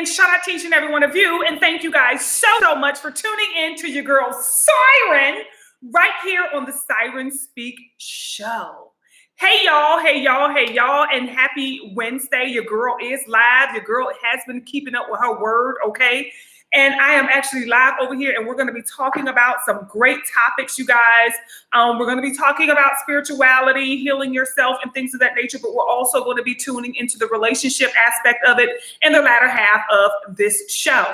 again, shout out to each and every one of you. And thank you guys so much for tuning in to your girl Siren right here on the Siren Speak Show. Hey y'all, and happy Wednesday. Your girl is live. Your girl has been keeping up with her word, okay? And I am actually live over here, and we're going to be talking about some great topics, you guys. We're going to be talking about spirituality, healing yourself, and things of that nature, but we're also going to be tuning into the relationship aspect of it in the latter half of this show.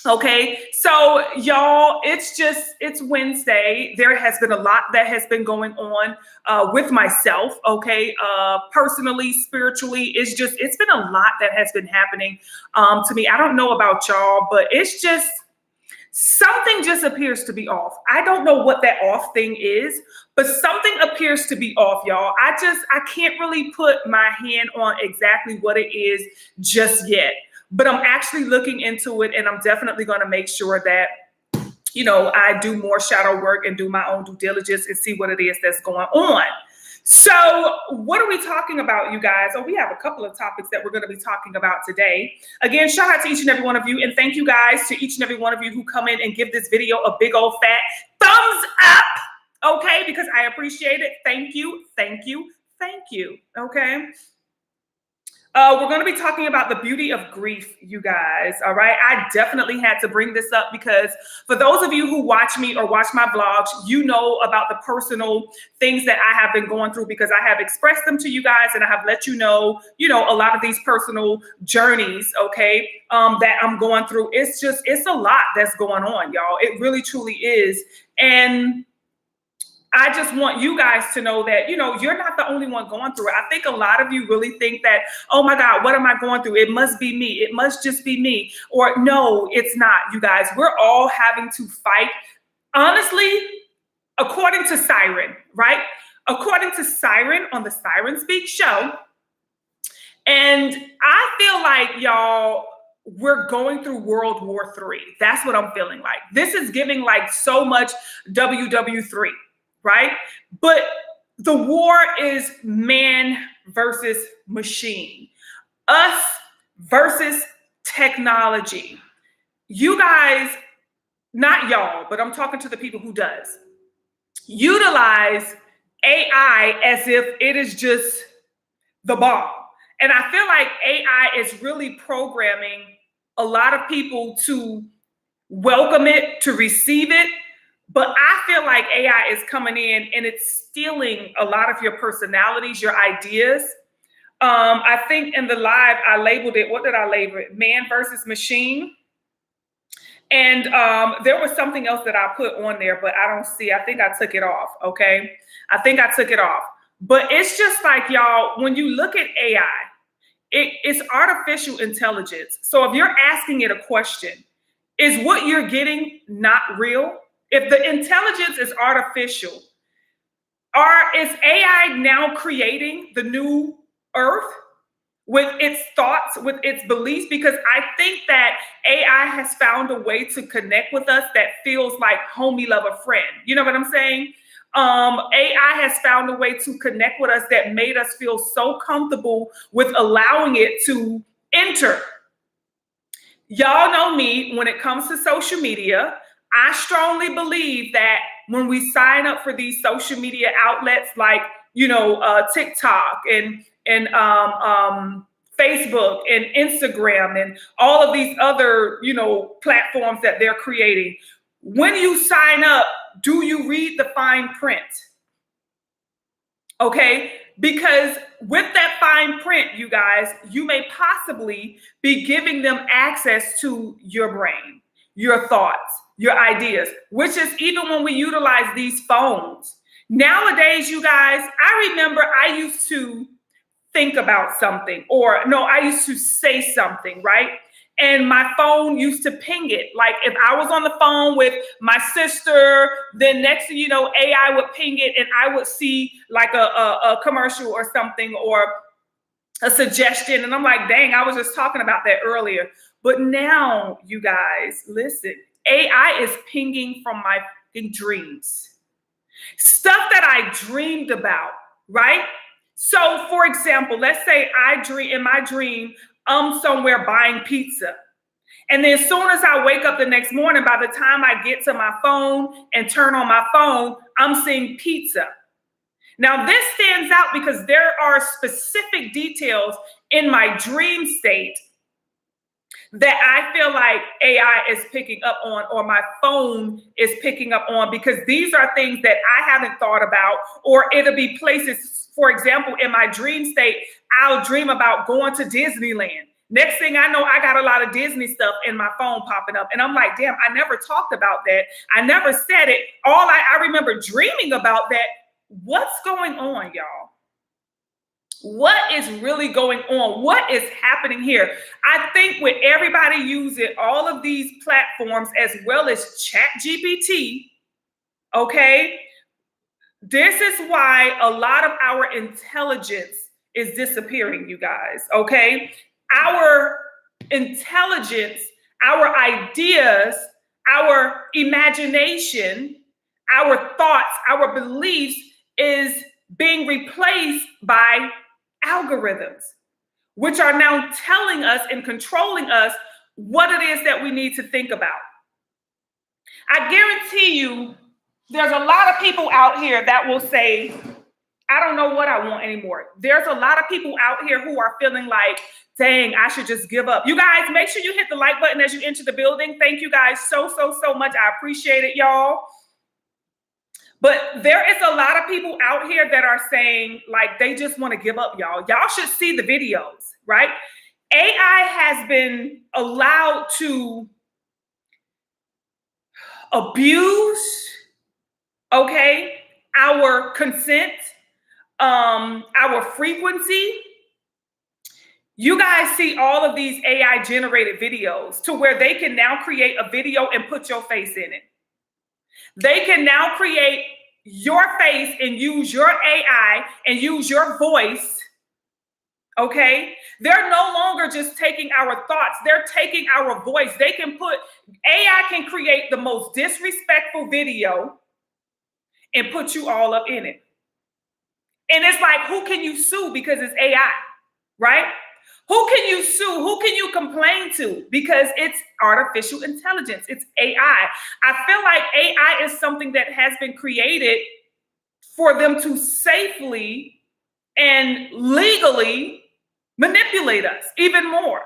Okay, so y'all, it's Wednesday. There has been a lot that has been going on with myself, okay, personally, spiritually. It's been a lot that has been happening to me. I don't know about y'all, but it's just something just appears to be off. I don't know what that off thing is, but something appears to be off, y'all. I can't really put my hand on exactly what it is just yet. But I'm actually looking into it, and I'm definitely going to make sure that, you know, I do more shadow work and do my own due diligence and see what it is that's going on. So what are we talking about, you guys? Oh, we have a couple of topics that we're going to be talking about today. Again, shout out to each and every one of you, and thank you guys to each and every one of you who come in and give this video a big old fat thumbs up, okay? Because I appreciate it. Thank you, okay? We're going to be talking about the beauty of grief, you guys, all right? I definitely had to bring this up because for those of you who watch me or watch my vlogs, you know about the personal things that I have been going through because I have expressed them to you guys and I have let you know, a lot of these personal journeys, okay, that I'm going through. It's a lot that's going on, y'all. It really, truly is. And I just want you guys to know that, you're not the only one going through it. I think a lot of you really think that, oh my God, what am I going through? It must be me. It must just be me. Or no, it's not, you guys. We're all having to fight. Honestly, according to Siren, right? According to Siren on the Siren Speak Show. And I feel like, y'all, we're going through World War III. That's what I'm feeling like. This is giving like so much WW3. Right? But the war is man versus machine, us versus technology. You guys, not y'all, but I'm talking to the people who does, utilize AI as if it is just the bomb. And I feel like AI is really programming a lot of people to welcome it, to receive it. But I feel like AI is coming in and it's stealing a lot of your personalities, your ideas. I think in the live, I labeled it, what did I label it? Man versus machine. And there was something else that I put on there, but I don't see. I think I took it off, okay? I think I took it off. But it's just like, y'all, when you look at AI, it's artificial intelligence. So if you're asking it a question, is what you're getting not real? If the intelligence is artificial, is AI now creating the new Earth with its thoughts, with its beliefs? Because I think that AI has found a way to connect with us that feels like homie, love a friend. You know what I'm saying? AI has found a way to connect with us that made us feel so comfortable with allowing it to enter. Y'all know me when it comes to social media. I strongly believe that when we sign up for these social media outlets like, TikTok and Facebook and Instagram and all of these other, platforms that they're creating, when you sign up, do you read the fine print? Okay, because with that fine print, you guys, you may possibly be giving them access to your brain, your thoughts, your ideas, which is even when we utilize these phones. Nowadays, you guys, I remember I used to think about something, I used to say something, right? And my phone used to ping it. Like if I was on the phone with my sister, then next thing you know, AI would ping it and I would see like a commercial or something or a suggestion. And I'm like, dang, I was just talking about that earlier. But now, you guys, listen. AI is pinging from my dreams. Stuff that I dreamed about, right? So, for example, let's say in my dream, I'm somewhere buying pizza. And then as soon as I wake up the next morning, by the time I get to my phone and turn on my phone, I'm seeing pizza. Now, this stands out because there are specific details in my dream state that I feel like AI is picking up on, or my phone is picking up on, because these are things that I haven't thought about, or it'll be places, for example, in my dream state, I'll dream about going to Disneyland. Next thing I know, I got a lot of Disney stuff in my phone popping up. And I'm like, damn, I never talked about that. I never said it. I remember dreaming about that. What's going on, y'all? What is really going on? What is happening here? I think with everybody using all of these platforms as well as ChatGPT, okay, this is why a lot of our intelligence is disappearing, you guys, okay? Our intelligence, our ideas, our imagination, our thoughts, our beliefs is being replaced by algorithms, which are now telling us and controlling us what it is that we need to think about. I guarantee you there's a lot of people out here that will say, I don't know what I want anymore. There's a lot of people out here who are feeling like, dang, I should just give up. You guys, make sure you hit the like button as you enter the building. Thank you guys so much. I appreciate it, y'all. But there is a lot of people out here that are saying like they just want to give up, y'all. Y'all should see the videos, right? AI has been allowed to abuse, okay, our consent, our frequency. You guys see all of these AI generated videos to where they can now create a video and put your face in it. They can now create your face and use your AI and use your voice, okay? They're no longer just taking our thoughts. They're taking our voice. AI can create the most disrespectful video and put you all up in it. And it's like, who can you sue because it's AI, right? Who can you sue? Who can you complain to? Because it's artificial intelligence. It's AI. I feel like AI is something that has been created for them to safely and legally manipulate us even more.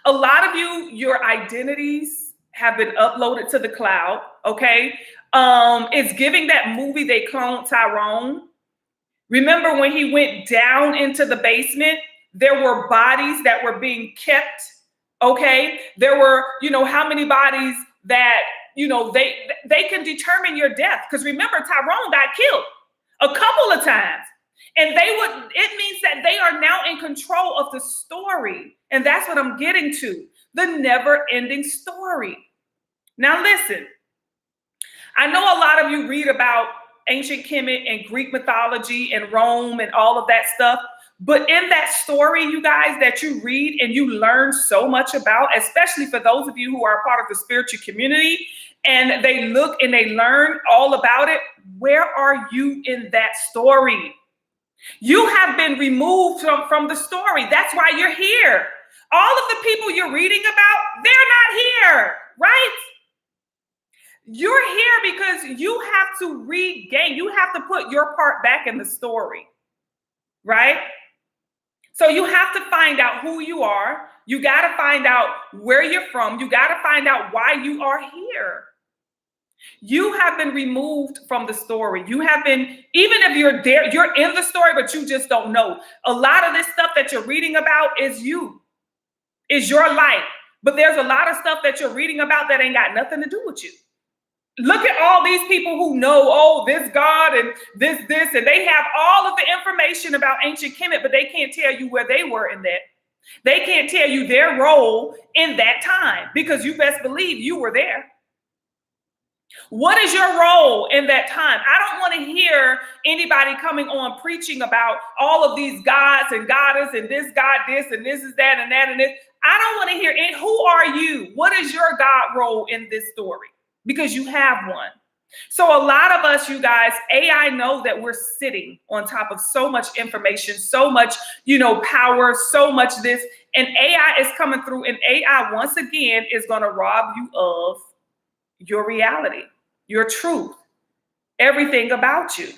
A lot of you, your identities have been uploaded to the cloud, okay? It's giving that movie they cloned Tyrone. Remember when he went down into the basement? There were bodies that were being kept, okay? There were, how many bodies that, they can determine your death. Because remember, Tyrone got killed a couple of times. And it means that they are now in control of the story. And that's what I'm getting to, the never-ending story. Now listen, I know a lot of you read about ancient Kemet and Greek mythology and Rome and all of that stuff. But in that story, you guys, that you read and you learn so much about, especially for those of you who are part of the spiritual community, and they look and they learn all about it, where are you in that story? You have been removed from the story. That's why you're here. All of the people you're reading about, they're not here, right? You're here because you have to regain, you have to put your part back in the story, right? So you have to find out who you are. You got to find out where you're from. You got to find out why you are here. You have been removed from the story. You have been, even if you're there, you're in the story, but you just don't know. A lot of this stuff that you're reading about is you, is your life. But there's a lot of stuff that you're reading about that ain't got nothing to do with you. Look at all these people who know, this God and this, and they have all of the information about ancient Kemet, but they can't tell you where they were in that. They can't tell you their role in that time, because you best believe you were there. What is your role in that time? I don't want to hear anybody coming on preaching about all of these gods and goddess and this God this and this is that and that and this. I don't want to hear it. Who are you? What is your God role in this story? Because you have one. So a lot of us, you guys, AI know that we're sitting on top of so much information, so much, power, so much this, and AI is coming through, and AI once again is going to rob you of your reality, your truth, everything about you.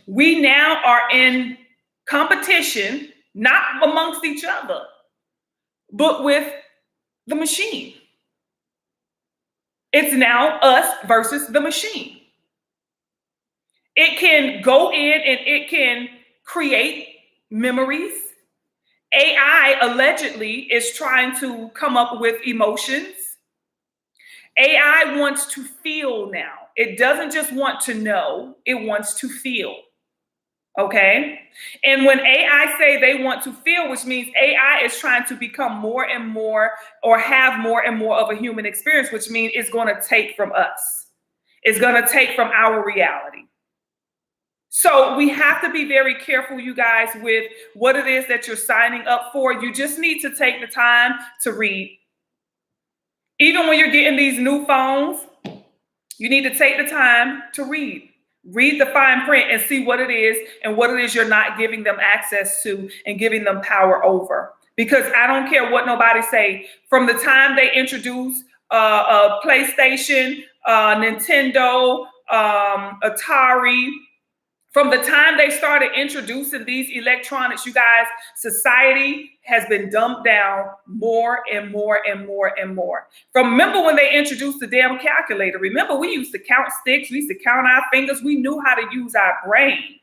We now are in competition, not amongst each other, but with the machine. It's now us versus the machine. It can go in and it can create memories. AI allegedly is trying to come up with emotions. AI wants to feel now. It doesn't just want to know, it wants to feel. Okay? And when AI say they want to feel, which means AI is trying to become more and more or have more and more of a human experience, which means it's going to take from us. It's going to take from our reality. So we have to be very careful, you guys, with what it is that you're signing up for. You just need to take the time to read. Even when you're getting these new phones, you need to take the time to read. Read the fine print and see what it is and what it is you're not giving them access to and giving them power over. Because I don't care what nobody say. From the time they introduce a PlayStation, Nintendo, Atari, from the time they started introducing these electronics, you guys, society has been dumbed down more and more and more and more. Remember when they introduced the damn calculator? Remember, we used to count sticks, we used to count our fingers, we knew how to use our brain.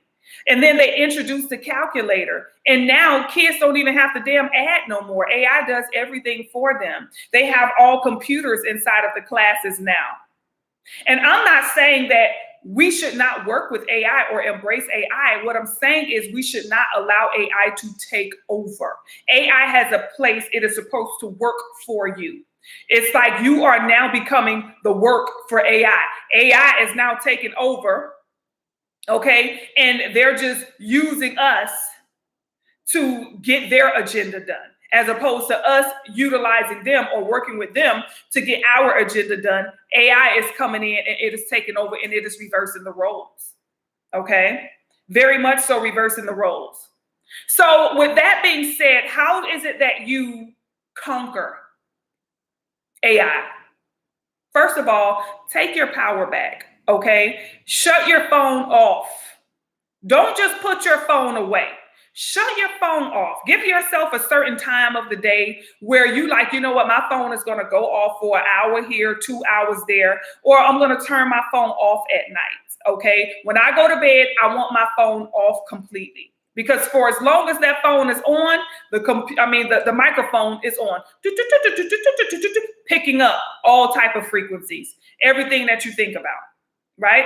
And then they introduced the calculator. And now kids don't even have to damn add no more. AI does everything for them. They have all computers inside of the classes now. And I'm not saying that we should not work with AI or embrace AI. What I'm saying is we should not allow AI to take over. AI has a place. It is supposed to work for you. It's like you are now becoming the work for AI. AI is now taking over, okay? And they're just using us to get their agenda done, as opposed to us utilizing them or working with them to get our agenda done. AI is coming in and it is taking over and it is reversing the roles. Okay? Very much so reversing the roles. So with that being said, how is it that you conquer AI? First of all, take your power back. Okay? Shut your phone off. Don't just put your phone away. Shut your phone off. Give yourself a certain time of the day where you like, you know what, my phone is going to go off for an hour here, 2 hours there, or I'm going to turn my phone off at night. Okay. When I go to bed, I want my phone off completely, because for as long as that phone is on, the microphone is on, picking up all type of frequencies, everything that you think about, right?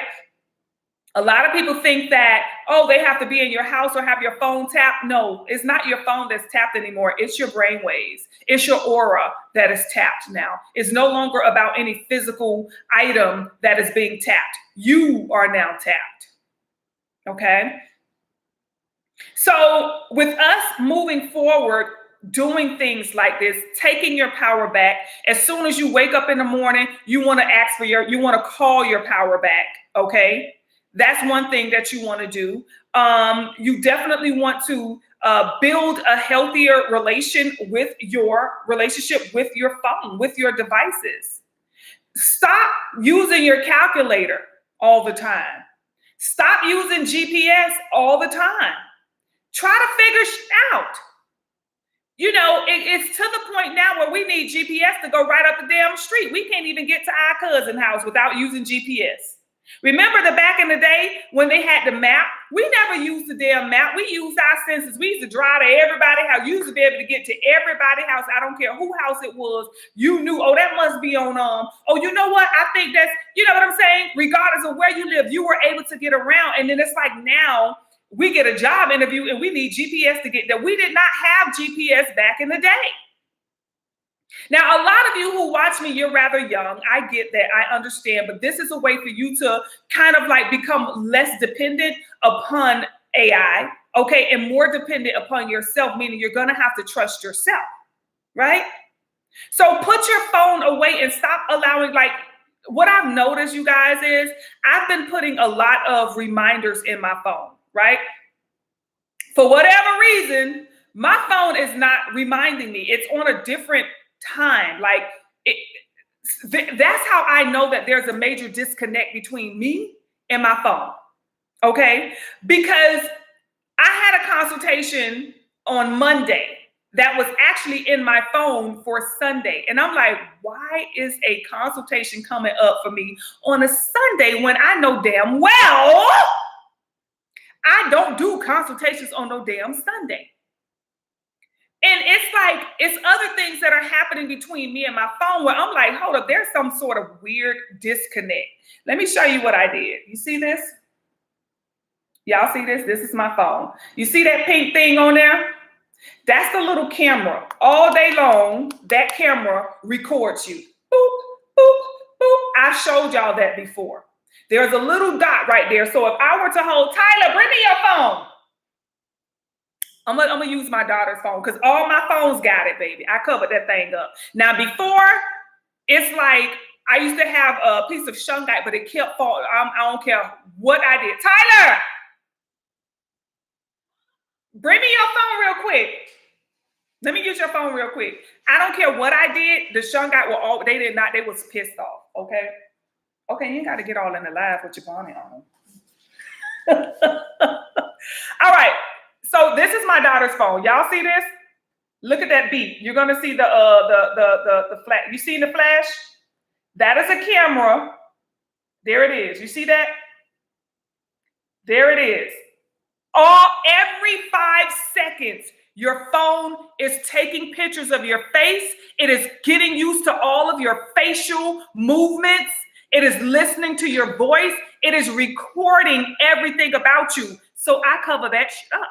A lot of people think that, oh, they have to be in your house or have your phone tapped. No, it's not your phone that's tapped anymore. It's your brain waves. It's your aura that is tapped now. It's no longer about any physical item that is being tapped. You are now tapped. Okay? So with us moving forward, doing things like this, taking your power back, as soon as you wake up in the morning, you want to call your power back. Okay? That's one thing that you want to do. You definitely want to build a healthier relationship with your phone, with your devices. Stop using your calculator all the time. Stop using GPS all the time. Try to figure out. It's to the point now where we need GPS to go right up the damn street. We can't even get to our cousin's house without using GPS. Remember back in the day when they had the map? We never used the damn map. We used our senses. We used to drive to everybody's house. You used to be able to get to everybody's house. I don't care whose house it was. You knew, oh, that must be on, oh, you know what? I think that's, you know what I'm saying? Regardless of where you live, you were able to get around. And then it's like now we get a job interview and we need GPS to get there. We did not have GPS back in the day. Now, a lot of you who watch me, you're rather young. I get that. I understand. But this is a way for you to kind of like become less dependent upon AI, okay, and more dependent upon yourself, meaning you're going to have to trust yourself, right? So put your phone away and stop allowing, like, what I've noticed, you guys, is I've been putting a lot of reminders in my phone, right? For whatever reason, my phone is not reminding me. It's on a different time. Like, that's how I know that there's a major disconnect between me and my phone. Okay? Because I had a consultation on Monday that was actually in my phone for Sunday. And I'm like, why is a consultation coming up for me on a Sunday when I know damn well I don't do consultations on no damn Sunday? And it's like, it's other things that are happening between me and my phone where I'm like, hold up, there's some sort of weird disconnect. Let me show you what I did. You see this? Y'all see this? This is my phone. You see that pink thing on there? That's the little camera. All day long, that camera records you. Boop, boop, boop. I showed y'all that before. There's a little dot right there. So if I were to hold, Tyler, bring me your phone. I'm gonna use my daughter's phone because all my phones got it, baby. I covered that thing up. Now before, it's like I used to have a piece of shungite, but it kept falling. I don't care what I did. Tyler, bring me your phone real quick. Let me use your phone real quick. I don't care what I did. The shungite they was pissed off. Okay. Okay, you ain't got to get all in the live with your bonnet on. All right. So this is my daughter's phone. Y'all see this? Look at that beep. You're gonna see the flash. You see the flash? That is a camera. There it is. You see that? There it is. Every 5 seconds, your phone is taking pictures of your face. It is getting used to all of your facial movements. It is listening to your voice. It is recording everything about you. So I cover that shit up.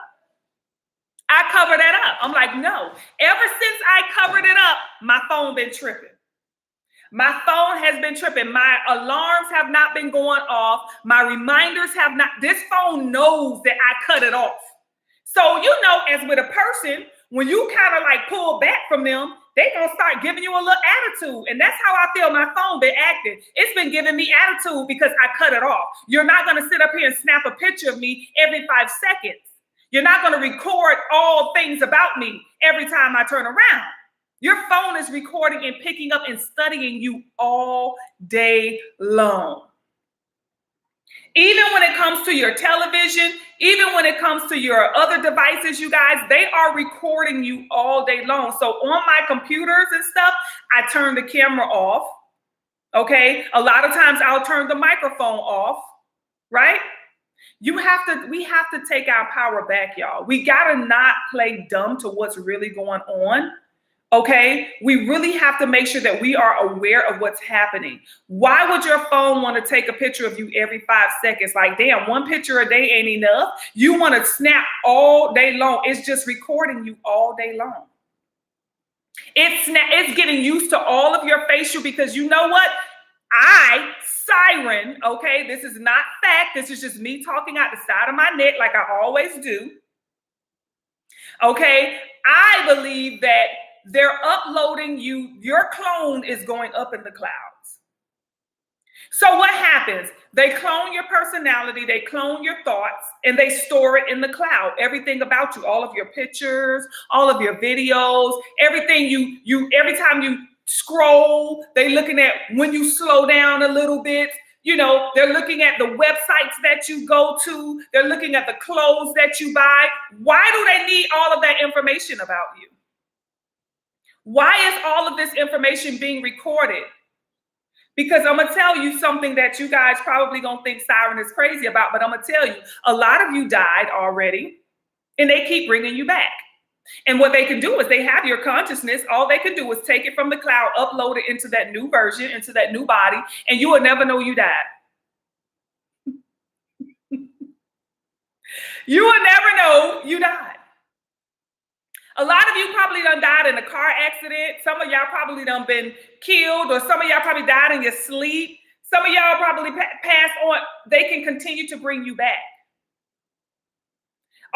I cover that up. I'm like, no. Ever since I covered it up, my phone been tripping. My phone has been tripping. My alarms have not been going off. My reminders have not. This phone knows that I cut it off. So, you know, as with a person, when you kind of like pull back from them, they gonna start giving you a little attitude. And that's how I feel my phone been acting. It's been giving me attitude because I cut it off. You're not gonna sit up here and snap a picture of me every 5 seconds. You're not gonna record all things about me every time I turn around. Your phone is recording and picking up and studying you all day long. Even when it comes to your television, even when it comes to your other devices, you guys, they are recording you all day long. So on my computers and stuff, I turn the camera off. Okay. A lot of times I'll turn the microphone off, right? We have to take our power back, y'all. We got to not play dumb to what's really going on. Okay, we really have to make sure that we are aware of what's happening. Why would your phone want to take a picture of you every 5 seconds? Like, damn, one picture a day ain't enough. You want to snap all day long. It's just recording you all day long. It's getting used to all of your facial because you know what? Siren, okay, this is not fact. This is just me talking out the side of my neck like I always do. Okay, I believe that they're uploading you. Your clone is going up in the clouds. So what happens? They clone your personality, they clone your thoughts, and they store it in the cloud. Everything about you, all of your pictures, all of your videos, everything every time you scroll, they're looking at when you slow down a little bit. You know, they're looking at the websites that you go to. They're looking at the clothes that you buy. Why do they need all of that information about you? Why is all of this information being recorded? Because I'm going to tell you something that you guys probably going to think Siren is crazy about, but I'm going to tell you, a lot of you died already, and they keep bringing you back. And what they can do is they have your consciousness. All they can do is take it from the cloud, upload it into that new version, into that new body, and you will never know you died. You will never know you died. A lot of you probably done died in a car accident. Some of y'all probably done been killed, or some of y'all probably died in your sleep. Some of y'all probably passed on. They can continue to bring you back.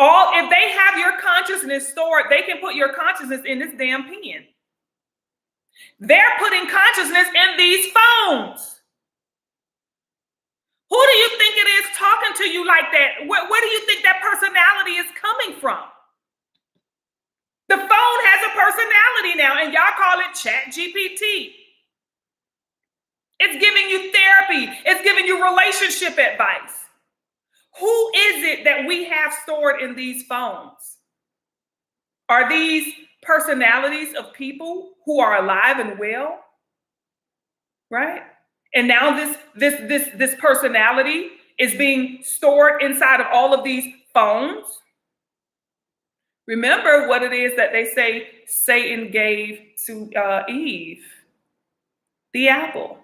If they have your consciousness stored, they can put your consciousness in this damn pen. They're putting consciousness in these phones. it is talking to you like that? Where do you think that personality is coming from? The phone has a personality now, and y'all call it Chat GPT. It's giving you therapy. It's giving you relationship advice. Who is it that we have stored in these phones? Are these personalities of people who are alive and well? Right? And now this personality is being stored inside of all of these phones. Remember what it is that they say Satan gave to Eve, the apple.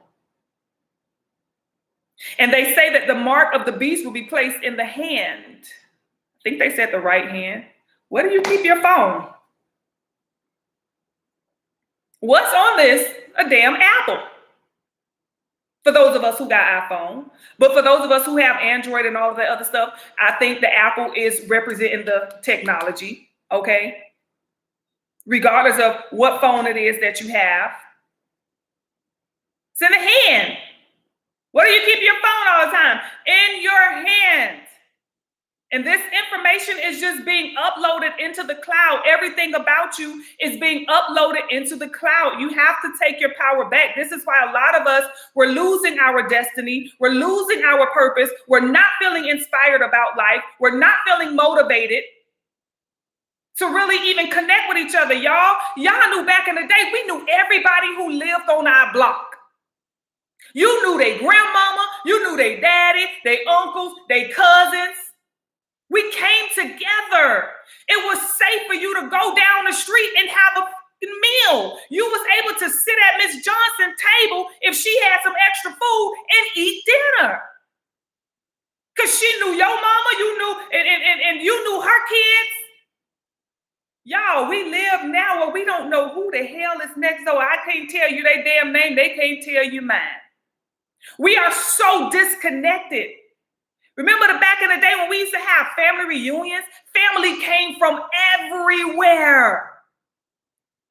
And they say that the mark of the beast will be placed in the hand. I think they said the right hand. Where do you keep your phone? What's on this? A damn apple. For those of us who got iPhone. But for those of us who have Android and all of that other stuff, I think the apple is representing the technology, okay? Regardless of what phone it is that you have. It's in the hand. Where do you keep your phone all the time? In your hand. And this information is just being uploaded into the cloud. Everything about you is being uploaded into the cloud. You have to take your power back. This is why a lot of us, we're losing our destiny. We're losing our purpose. We're not feeling inspired about life. We're not feeling motivated to really even connect with each other. Y'all knew back in the day, we knew everybody who lived on our block. You knew their grandmama, you knew their daddy, their uncles, their cousins. We came together. It was safe for you to go down the street and have a meal. You was able to sit at Miss Johnson's table if she had some extra food and eat dinner. Because she knew your mama, you knew, and you knew her kids. Y'all, we live now where we don't know who the hell is next door. I can't tell you their damn name. They can't tell you mine. We are so disconnected. Remember the back in the day when we used to have family reunions? Family came from everywhere.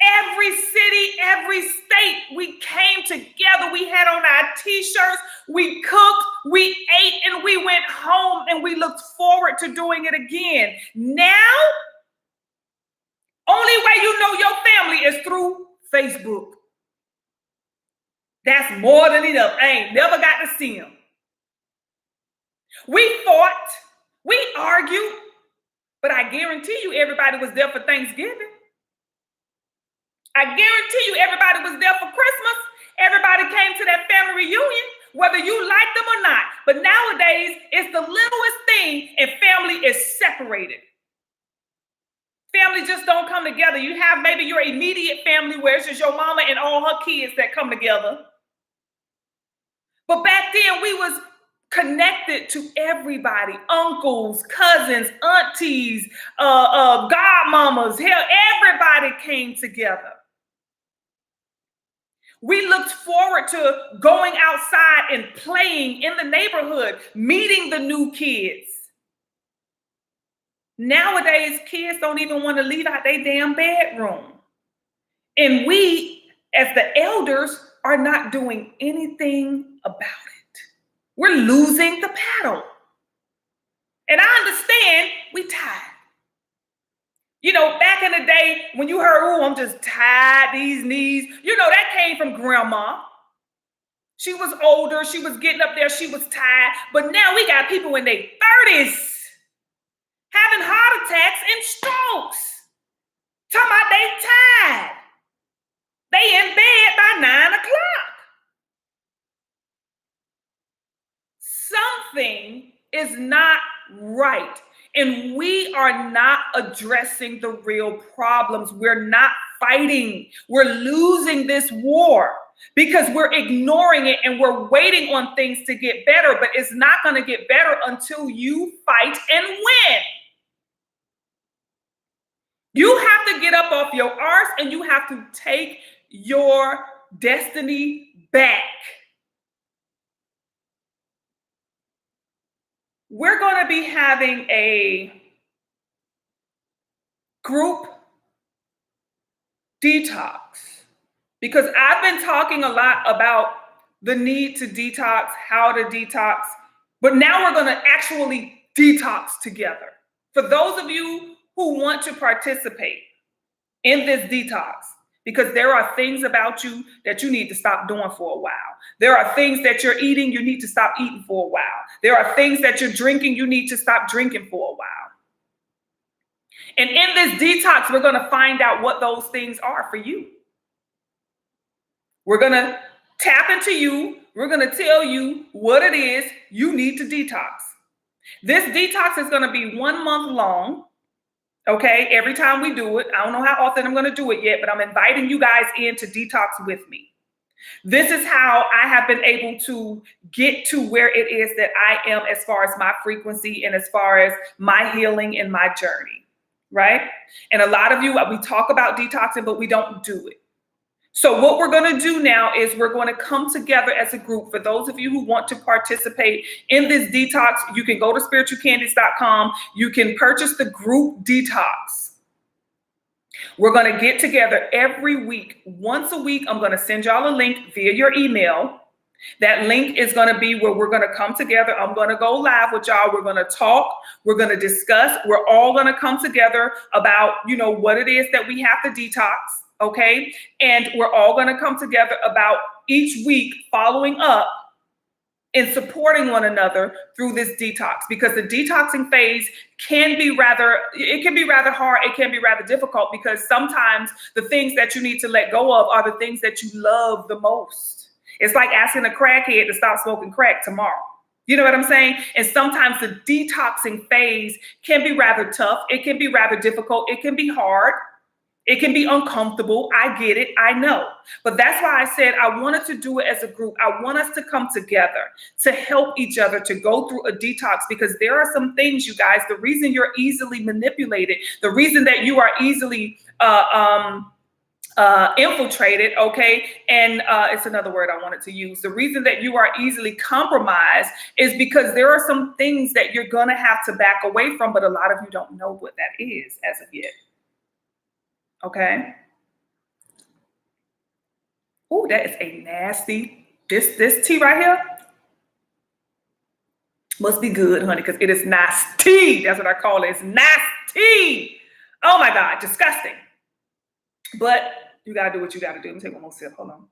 Every city, every state, we came together. We had on our t-shirts, we cooked, we ate, and we went home, and we looked forward to doing it again. Now, only way you know your family is through Facebook. That's more than enough. I ain't never got to see them. We fought, we argued, but I guarantee you everybody was there for Thanksgiving. I guarantee you everybody was there for Christmas. Everybody came to that family reunion, whether you liked them or not. But nowadays, it's the littlest thing and family is separated. Family just don't come together. You have maybe your immediate family where it's just your mama and all her kids that come together. But back then, we was connected to everybody, uncles, cousins, aunties, godmamas, hell, everybody came together. We looked forward to going outside and playing in the neighborhood, meeting the new kids. Nowadays, kids don't even want to leave out their damn bedroom. And we, as the elders, are not doing anything about it. We're losing the battle. And I understand we tired. You know, back in the day when you heard, oh, I'm just tired, these knees, you know, that came from grandma. She was older, she was getting up there, she was tired. But now we got people in their 30s having heart attacks and strokes. Talking about they tired. They in bed by 9 o'clock. Something is not right. And we are not addressing the real problems. We're not fighting. We're losing this war because we're ignoring it and we're waiting on things to get better. But it's not going to get better until you fight and win. You have to get up off your arse and you have to take your destiny back. We're going to be having a group detox because I've been talking a lot about the need to detox, how to detox, But now we're going to actually detox together. For those of you who want to participate in this detox, because there are things about you that you need to stop doing for a while. There are things that you're eating, you need to stop eating for a while. There are things that you're drinking, you need to stop drinking for a while. And in this detox, we're going to find out what those things are for you. We're going to tap into you. We're going to tell you what it is you need to detox. This detox is going to be 1 month long. Okay, every time we do it. I don't know how often I'm going to do it yet, but I'm inviting you guys in to detox with me. This is how I have been able to get to where it is that I am as far as my frequency and as far as my healing and my journey, right? And a lot of you, we talk about detoxing, but we don't do it. So what we're going to do now is we're going to come together as a group. For those of you who want to participate in this detox, you can go to spiritualcandies.com. You can purchase the group detox. We're going to get together every week. Once a week, I'm going to send y'all a link via your email. That link is going to be where we're going to come together. I'm going to go live with y'all. We're going to talk. We're going to discuss. We're all going to come together about, what it is that we have to detox. Okay. And we're all going to come together about each week following up and supporting one another through this detox, because the detoxing phase can be rather hard. It can be rather difficult because sometimes the things that you need to let go of are the things that you love the most. It's like asking a crackhead to stop smoking crack tomorrow. You know what I'm saying? And sometimes the detoxing phase can be rather tough. It can be rather difficult. It can be hard. It can be uncomfortable. I get it. I know. But that's why I said I wanted to do it as a group. I want us to come together to help each other to go through a detox, because there are some things, you guys, the reason you're easily manipulated, the reason that you are easily infiltrated, okay? And it's another word I wanted to use. The reason that you are easily compromised is because there are some things that you're going to have to back away from, but a lot of you don't know what that is as of yet. Okay. Oh, that is a nasty, this tea right here must be good, honey, because it is nasty. That's what I call it. It's nasty. Oh my God, disgusting. But you got to do what you got to do. Let me take one more sip. Hold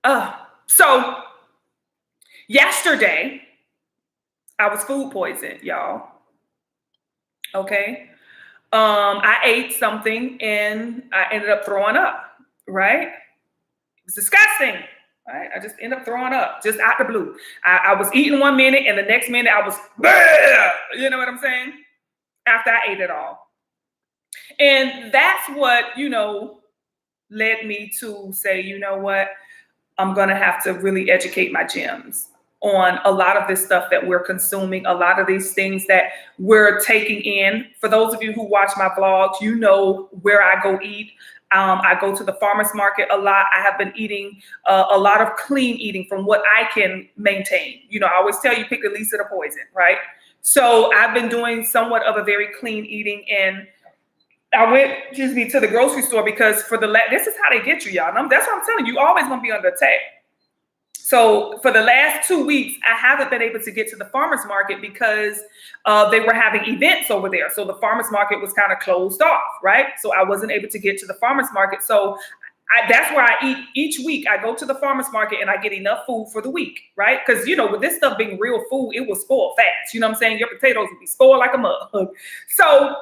on. So yesterday, I was food poisoned, y'all. Okay. I ate something and I ended up throwing up, right? It was disgusting, right? I just ended up throwing up just out the blue. I was eating 1 minute and the next minute I was, you know what I'm saying? After I ate it all. And that's what, led me to say, you know what? I'm going to have to really educate my gyms on a lot of this stuff that we're consuming, a lot of these things that we're taking in. For those of you who watch my vlogs, you know where I go eat. I go to the farmer's market a lot. I have been eating a lot of clean eating from what I can maintain. I always tell you, pick the least of the poison, right? So I've been doing somewhat of a very clean eating, and I went, to the grocery store because this is how they get you, y'all. That's what I'm telling you. You're always going to be under attack. So for the last 2 weeks, I haven't been able to get to the farmer's market because they were having events over there. So the farmer's market was kind of closed off, right? So I wasn't able to get to the farmer's market. So that's where I eat each week. I go to the farmer's market and I get enough food for the week, right? Because, with this stuff being real food, it will spoil fast. You know what I'm saying? Your potatoes will be spoiled like a mug. So,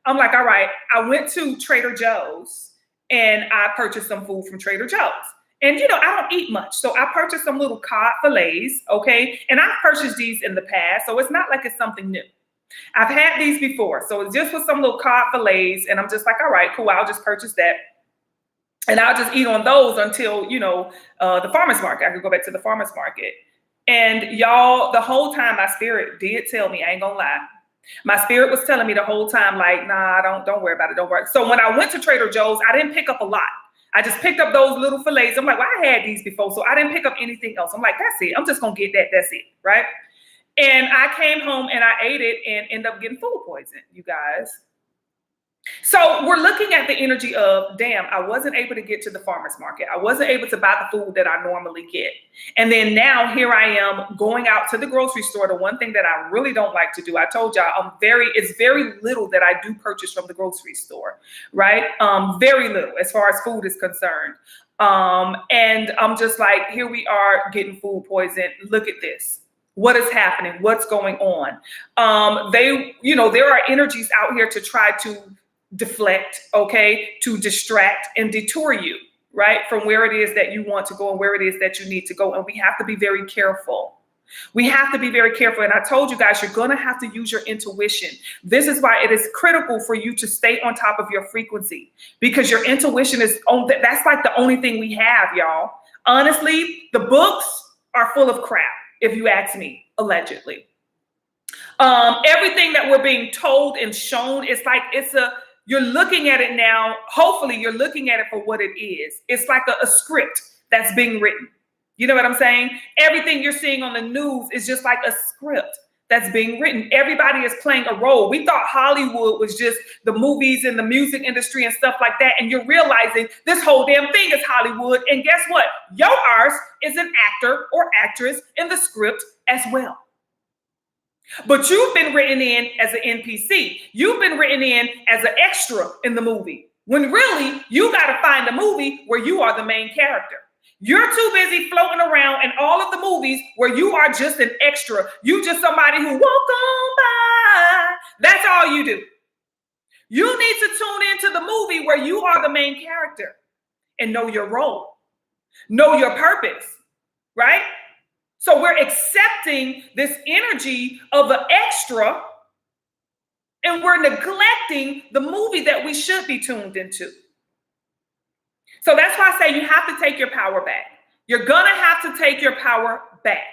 I'm like, all right, I went to Trader Joe's and I purchased some food from Trader Joe's. And, I don't eat much. So I purchased some little cod fillets, okay? And I've purchased these in the past, so it's not like it's something new. I've had these before. So it's just with some little cod fillets, and I'm just like, all right, cool, I'll just purchase that. And I'll just eat on those until, the farmer's market. I could go back to the farmer's market. And y'all, the whole time my spirit did tell me, I ain't gonna lie. My spirit was telling me the whole time, like, nah, don't worry about it, don't worry. So when I went to Trader Joe's, I didn't pick up a lot. I just picked up those little fillets. I'm like, well, I had these before, so I didn't pick up anything else. I'm like, that's it. I'm just going to get that. That's it, right? And I came home and I ate it and ended up getting food poisoning, you guys. So we're looking at the energy of, damn, I wasn't able to get to the farmer's market. I wasn't able to buy the food that I normally get. And then now here I am going out to the grocery store. The one thing that I really don't like to do, I told y'all, it's very little that I do purchase from the grocery store, right? Very little as far as food is concerned. And I'm just like, here we are getting food poison. Look at this. What is happening? What's going on? There are energies out here to try to deflect, okay, to distract and detour you, right, from where it is that you want to go and where it is that you need to go. And we have to be very careful. We have to be very careful. And I told you guys, you're going to have to use your intuition. This is why it is critical for you to stay on top of your frequency, because your intuition that's like the only thing we have, y'all. Honestly, the books are full of crap, if you ask me, allegedly. Everything that we're being told and shown, you're looking at it now. Hopefully you're looking at it for what it is. It's like a script that's being written. You know what I'm saying? Everything you're seeing on the news is just like a script that's being written. Everybody is playing a role. We thought Hollywood was just the movies and the music industry and stuff like that. And you're realizing this whole damn thing is Hollywood. And guess what? Your arse is an actor or actress in the script as well. But you've been written in as an NPC. You've been written in as an extra in the movie. When really, you got to find a movie where you are the main character. You're too busy floating around in all of the movies where you are just an extra. You just somebody who walk on by. That's all you do. You need to tune into the movie where you are the main character and know your role. Know your purpose, right? So we're accepting this energy of the extra, and we're neglecting the movie that we should be tuned into. So that's why I say you have to take your power back. You're going to have to take your power back.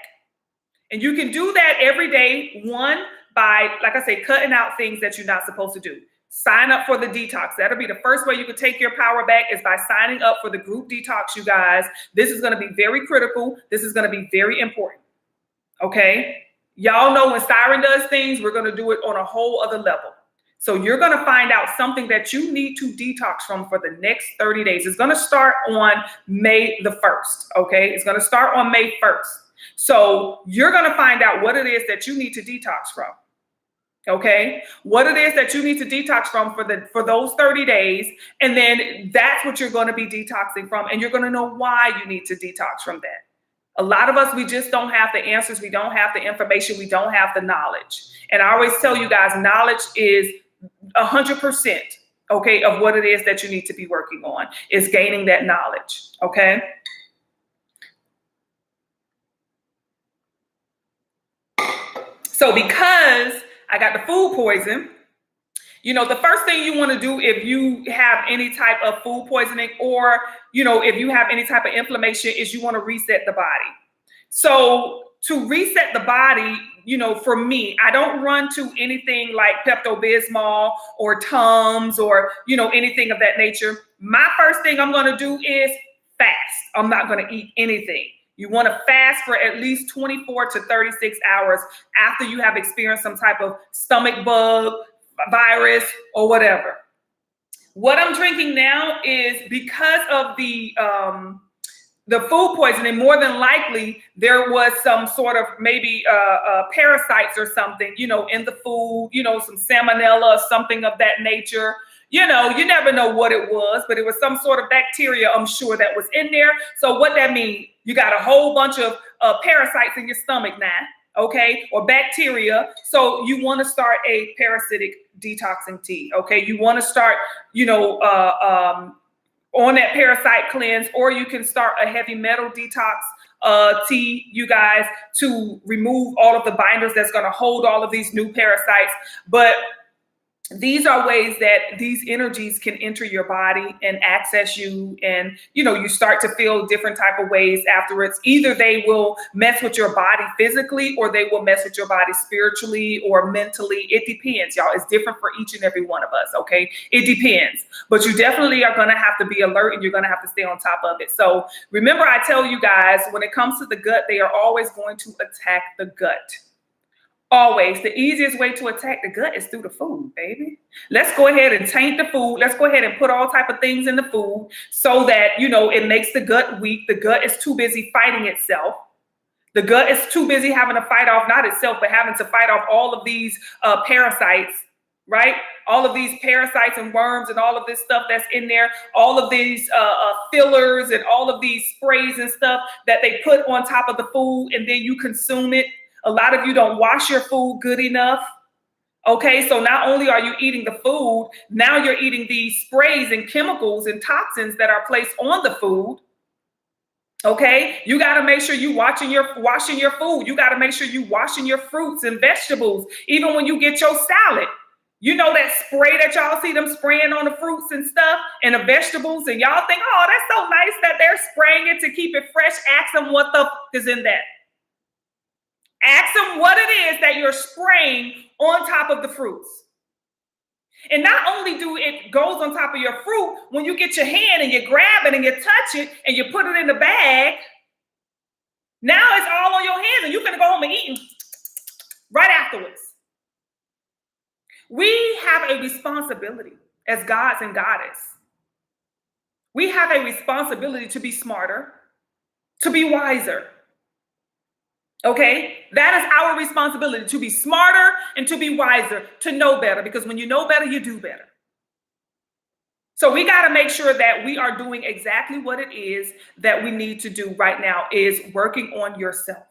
And you can do that every day, one, by, like I say, cutting out things that you're not supposed to do. Sign up for the detox. That'll be the first way you can take your power back, is by signing up for the group detox, you guys. This is going to be very critical. This is going to be very important. Okay? Y'all know when Siren does things, we're going to do it on a whole other level. So you're going to find out something that you need to detox from for the next 30 days. It's going to start on May the 1st. Okay? It's going to start on May 1st. So you're going to find out what it is that you need to detox from. Okay, what it is that you need to detox from for those 30 days. And then that's what you're going to be detoxing from. And you're going to know why you need to detox from that. A lot of us, we just don't have the answers. We don't have the information. We don't have the knowledge. And I always tell you guys, knowledge is 100%, okay, of what it is that you need to be working on, is gaining that knowledge. Okay. So because I got the food poison, you know, the first thing you want to do if you have any type of food poisoning, or, you know, if you have any type of inflammation, is you want to reset the body. So to reset the body, you know, for me, I don't run to anything like Pepto-Bismol or Tums or, you know, anything of that nature. My first thing I'm going to do is fast. I'm not going to eat anything. You want to fast for at least 24 to 36 hours after you have experienced some type of stomach bug, virus, or whatever. What I'm drinking now is, because of the food poisoning, more than likely there was some sort of maybe parasites or something, you know, in the food, you know, some salmonella or something of that nature. You know, you never know what it was, but it was some sort of bacteria, I'm sure, that was in there. So what that means, you got a whole bunch of parasites in your stomach now, okay, or bacteria. So you want to start a parasitic detoxing tea, okay? You want to start, you know, on that parasite cleanse, or you can start a heavy metal detox tea, you guys, to remove all of the binders that's going to hold all of these new parasites. But these are ways that these energies can enter your body and access you. And, you know, you start to feel different type of ways afterwards. Either they will mess with your body physically, or they will mess with your body spiritually or mentally. It depends, y'all. It's different for each and every one of us, okay? It depends. But you definitely are going to have to be alert, and you're going to have to stay on top of it. So remember, I tell you guys, when it comes to the gut, they are always going to attack the gut. Always, the easiest way to attack the gut is through the food, baby. Let's go ahead and taint the food. Let's go ahead and put all type of things in the food so that, it makes the gut weak. The gut is too busy fighting itself. The gut is too busy having to fight off, not itself, but having to fight off all of these parasites, right? All of these parasites and worms and all of this stuff that's in there, all of these fillers and all of these sprays and stuff that they put on top of the food, and then you consume it. A lot of you don't wash your food good enough. Okay, so not only are you eating the food, now you're eating these sprays and chemicals and toxins that are placed on the food. Okay, you got to make sure you washing your food. You got to make sure you washing your fruits and vegetables. Even when you get your salad, that spray that y'all see them spraying on the fruits and stuff and the vegetables, and y'all think, oh, that's so nice that they're spraying it to keep it fresh. Ask them what the is in that. Ask them what it is that you're spraying on top of the fruits. And not only do it goes on top of your fruit, when you get your hand and you grab it and you touch it and you put it in the bag, now it's all on your hands and you're going to go home and eat right afterwards. We have a responsibility as gods and goddess. We have a responsibility to be smarter, to be wiser. Okay, that is our responsibility, to be smarter and to be wiser, to know better, because when you know better, you do better. So we got to make sure that we are doing exactly what it is that we need to do right now, is working on yourself.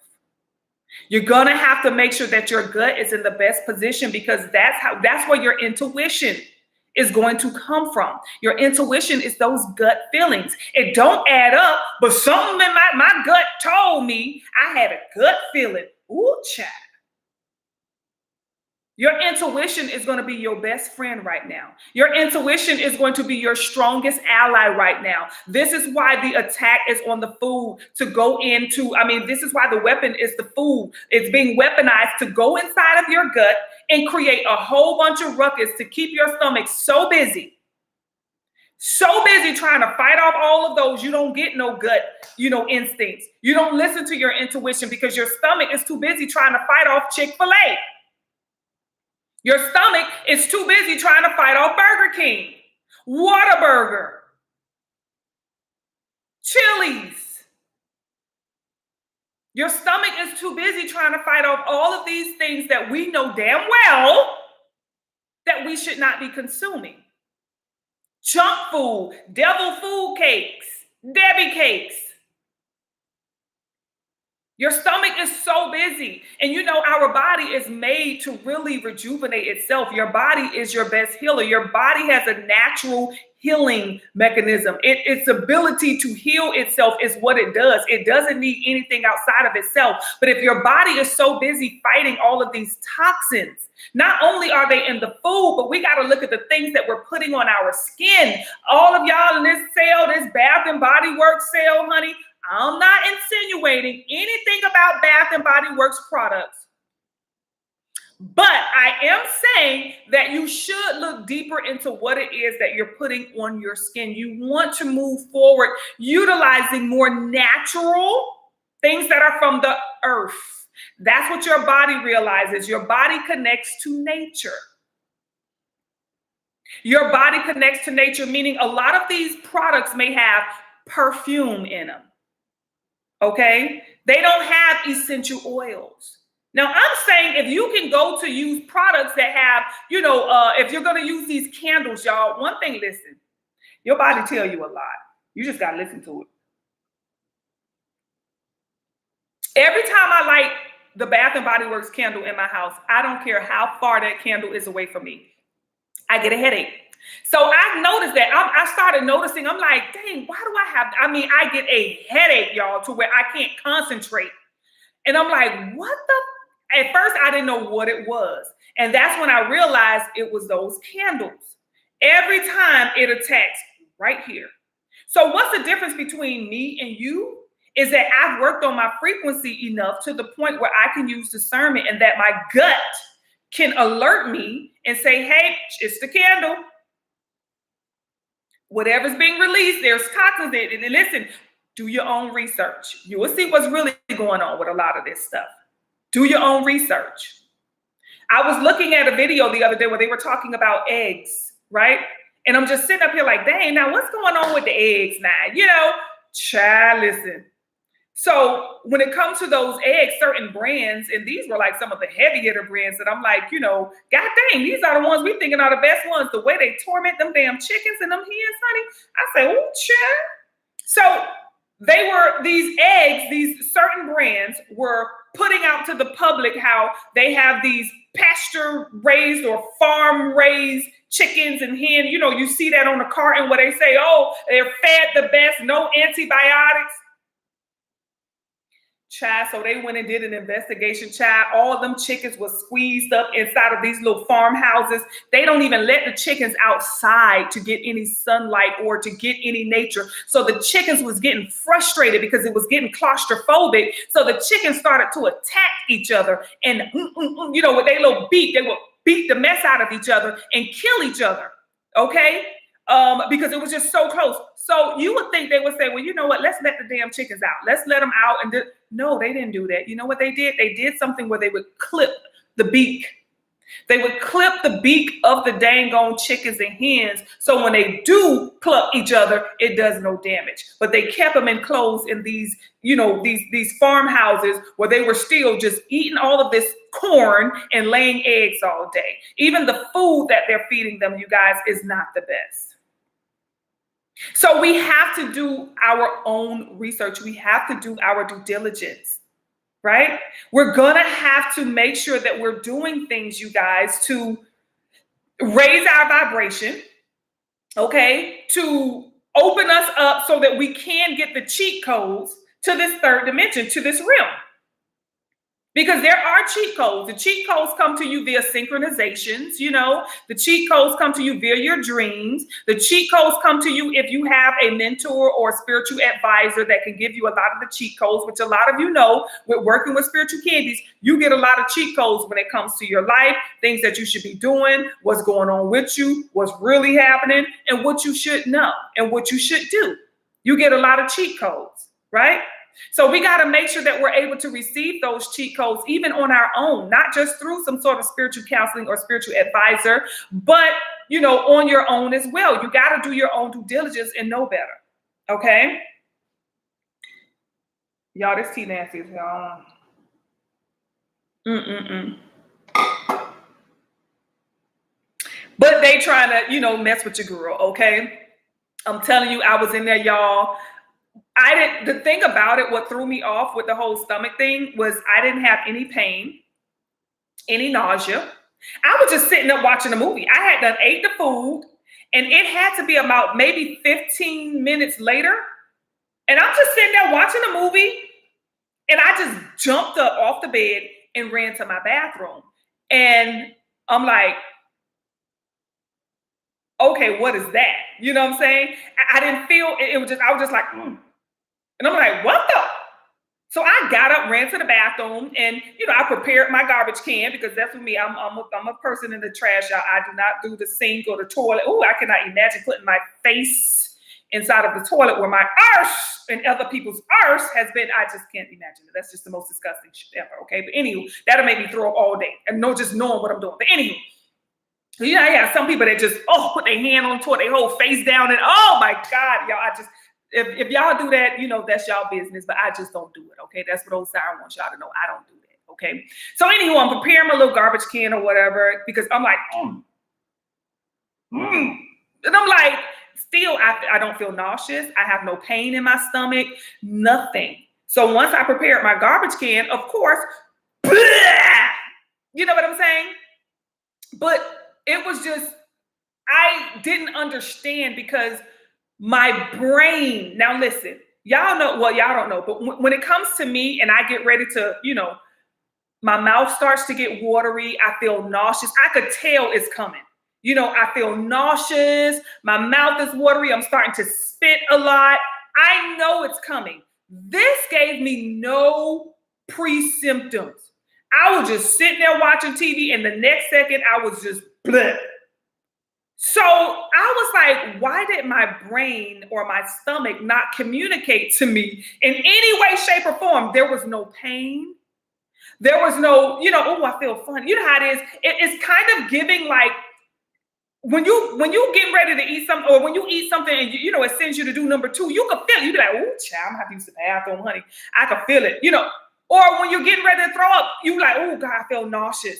You're going to have to make sure that your gut is in the best position, because that's where your intuition is going to come from. Your intuition is those gut feelings. It don't add up, but something in my gut told me I had a gut feeling. Ooh, child. Your intuition is going to be your best friend right now. Your intuition is going to be your strongest ally right now. This is why the attack is on the food to go into. This is why the weapon is the food. It's being weaponized to go inside of your gut and create a whole bunch of ruckus to keep your stomach so busy trying to fight off all of those. You don't get no gut, instincts. You don't listen to your intuition because your stomach is too busy trying to fight off Chick-fil-A. Your stomach is too busy trying to fight off Burger King, Whataburger, Chili's. Your stomach is too busy trying to fight off all of these things that we know damn well that we should not be consuming. Junk food, devil food cakes, Debbie cakes. Your stomach is so busy. And our body is made to really rejuvenate itself. Your body is your best healer. Your body has a natural healing mechanism. Its ability to heal itself is what it does. It doesn't need anything outside of itself. But if your body is so busy fighting all of these toxins, not only are they in the food, but we got to look at the things that we're putting on our skin. All of y'all in this sale, this Bath and Body Works sale, honey, I'm not insinuating anything about Bath and Body Works products, but I am saying that you should look deeper into what it is that you're putting on your skin. You want to move forward utilizing more natural things that are from the earth. That's what your body realizes. Your body connects to nature. Your body connects to nature, meaning a lot of these products may have perfume in them. Okay, they don't have essential oils. Now, I'm saying if you can go to use products that have, if you're going to use these candles, y'all, one thing, listen, your body tell you a lot. You just got to listen to it. Every time I light the Bath and Body Works candle in my house, I don't care how far that candle is away from me, I get a headache. So I noticed that. I started noticing, I'm like, dang, why do I have, I get a headache, y'all, to where I can't concentrate. And I'm like, at first I didn't know what it was. And that's when I realized it was those candles. Every time it attacks right here. So what's the difference between me and you is that I've worked on my frequency enough to the point where I can use discernment, and that my gut can alert me and say, hey, it's the candle. Whatever's being released, there's toxins in it. And listen, do your own research. You will see what's really going on with a lot of this stuff. Do your own research. I was looking at a video the other day where they were talking about eggs, right? And I'm just sitting up here like, dang, now what's going on with the eggs now? You know, child, listen. So when it comes to those eggs, certain brands, and these were like some of the heavy hitter brands that I'm like, you know, god dang, these are the ones we thinking are the best ones. The way they torment them damn chickens and them hens, honey. I say, oh, child. So they were, these eggs, these certain brands were putting out to the public how they have these pasture raised or farm raised chickens and hen. You know, you see that on the carton where they say, oh, they're fed the best, no antibiotics. Child, so they went and did an investigation, child. All of them chickens were squeezed up inside of these little farmhouses. They don't even let the chickens outside to get any sunlight or to get any nature. So the chickens was getting frustrated because it was getting claustrophobic. So the chickens started to attack each other. And, you know, with their little beak, they would beat the mess out of each other and kill each other. Okay? Because it was just so close. So you would think they would say, well, you know what? Let's let the damn chickens out. Let's let them out. And no, they didn't do that. You know what they did? They did something where they would clip the beak. They would clip the beak of the dang on chickens and hens. So when they do cluck each other, it does no damage. But they kept them enclosed in these, you know, these farmhouses where they were still just eating all of this corn and laying eggs all day. Even the food that they're feeding them, you guys, is not the best. So we have to do our own research. We have to do our due diligence, right? We're going to have to make sure that we're doing things, you guys, to raise our vibration, okay? To open us up so that we can get the cheat codes to this third dimension, to this realm. Because there are cheat codes. The cheat codes come to you via synchronizations, you know. The cheat codes come to you via your dreams. The cheat codes come to you if you have a mentor or a spiritual advisor that can give you a lot of the cheat codes, which a lot of you know, with working with spiritual candies, you get a lot of cheat codes when it comes to your life, things that you should be doing, what's going on with you, what's really happening, and what you should know and what you should do. You get a lot of cheat codes, right? So we got to make sure that we're able to receive those cheat codes even on our own, not just through some sort of spiritual counseling or spiritual advisor, but, you know, on your own as well. You got to do your own due diligence and know better. Okay. Y'all, this tea nasty as hell. But they trying to, you know, mess with your girl. Okay. I'm telling you, I was in there, y'all. The thing about it, what threw me off with the whole stomach thing was I didn't have any pain, any nausea. I was just sitting up watching a movie. I had done ate the food, and it had to be about maybe 15 minutes later. And I'm just sitting there watching a movie, and I just jumped up off the bed and ran to my bathroom. And I'm like, okay, what is that? You know what I'm saying? I didn't feel it. I was just like, And I'm like, what the? So I got up, ran to the bathroom, and, you know, I prepared my garbage can because that's for me. I'm a person in the trash. I do not do the sink or the toilet. Oh, I cannot imagine putting my face inside of the toilet where my arse and other people's arse has been. I just can't imagine it. That's just the most disgusting shit ever. Okay. But anywho, that'll make me throw up all day and just knowing what I'm doing. But anywho, you know, I have some people that just, put their hand on the toilet, their whole face down, and oh my God, y'all, if y'all do that, you know, that's y'all business, but I just don't do it, okay? That's what old Siren wants y'all to know. I don't do that, okay? So anywho, I'm preparing my little garbage can or whatever because I'm like, And I'm like, still, I don't feel nauseous. I have no pain in my stomach, nothing. So once I prepared my garbage can, of course, you know what I'm saying? But it was just, I didn't understand because my brain, now listen, y'all know, well, y'all don't know, but when it comes to me and I get ready to, you know, my mouth starts to get watery, I feel nauseous. I could tell it's coming. You know, I feel nauseous. My mouth is watery. I'm starting to spit a lot. I know it's coming. This gave me no pre-symptoms. I was just sitting there watching TV and the next second I was just bleh. So I was like, why did my brain or my stomach not communicate to me in any way, shape, or form? There was no pain. There was no, oh, I feel funny. You know how it is. It's kind of giving like when you get ready to eat something, or when you eat something and it sends you to do number two, you can feel it. You be like, oh, child, I'm gonna have to use the bathroom, honey. I can feel it, Or when you're getting ready to throw up, you like, oh God, I feel nauseous.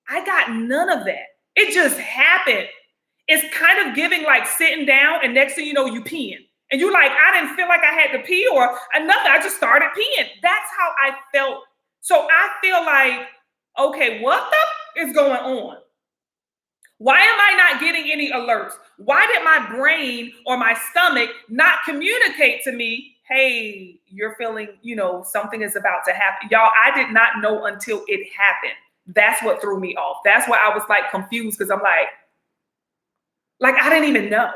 I got none of that. It just happened. It's kind of giving like sitting down, and next thing you know, you peeing. And you like, I didn't feel like I had to pee or nothing. I just started peeing. That's how I felt. So I feel like, okay, what the is going on? Why am I not getting any alerts? Why did my brain or my stomach not communicate to me, hey, you're feeling, something is about to happen? Y'all, I did not know until it happened. That's what threw me off. That's why I was like confused, because I'm like, I didn't even know.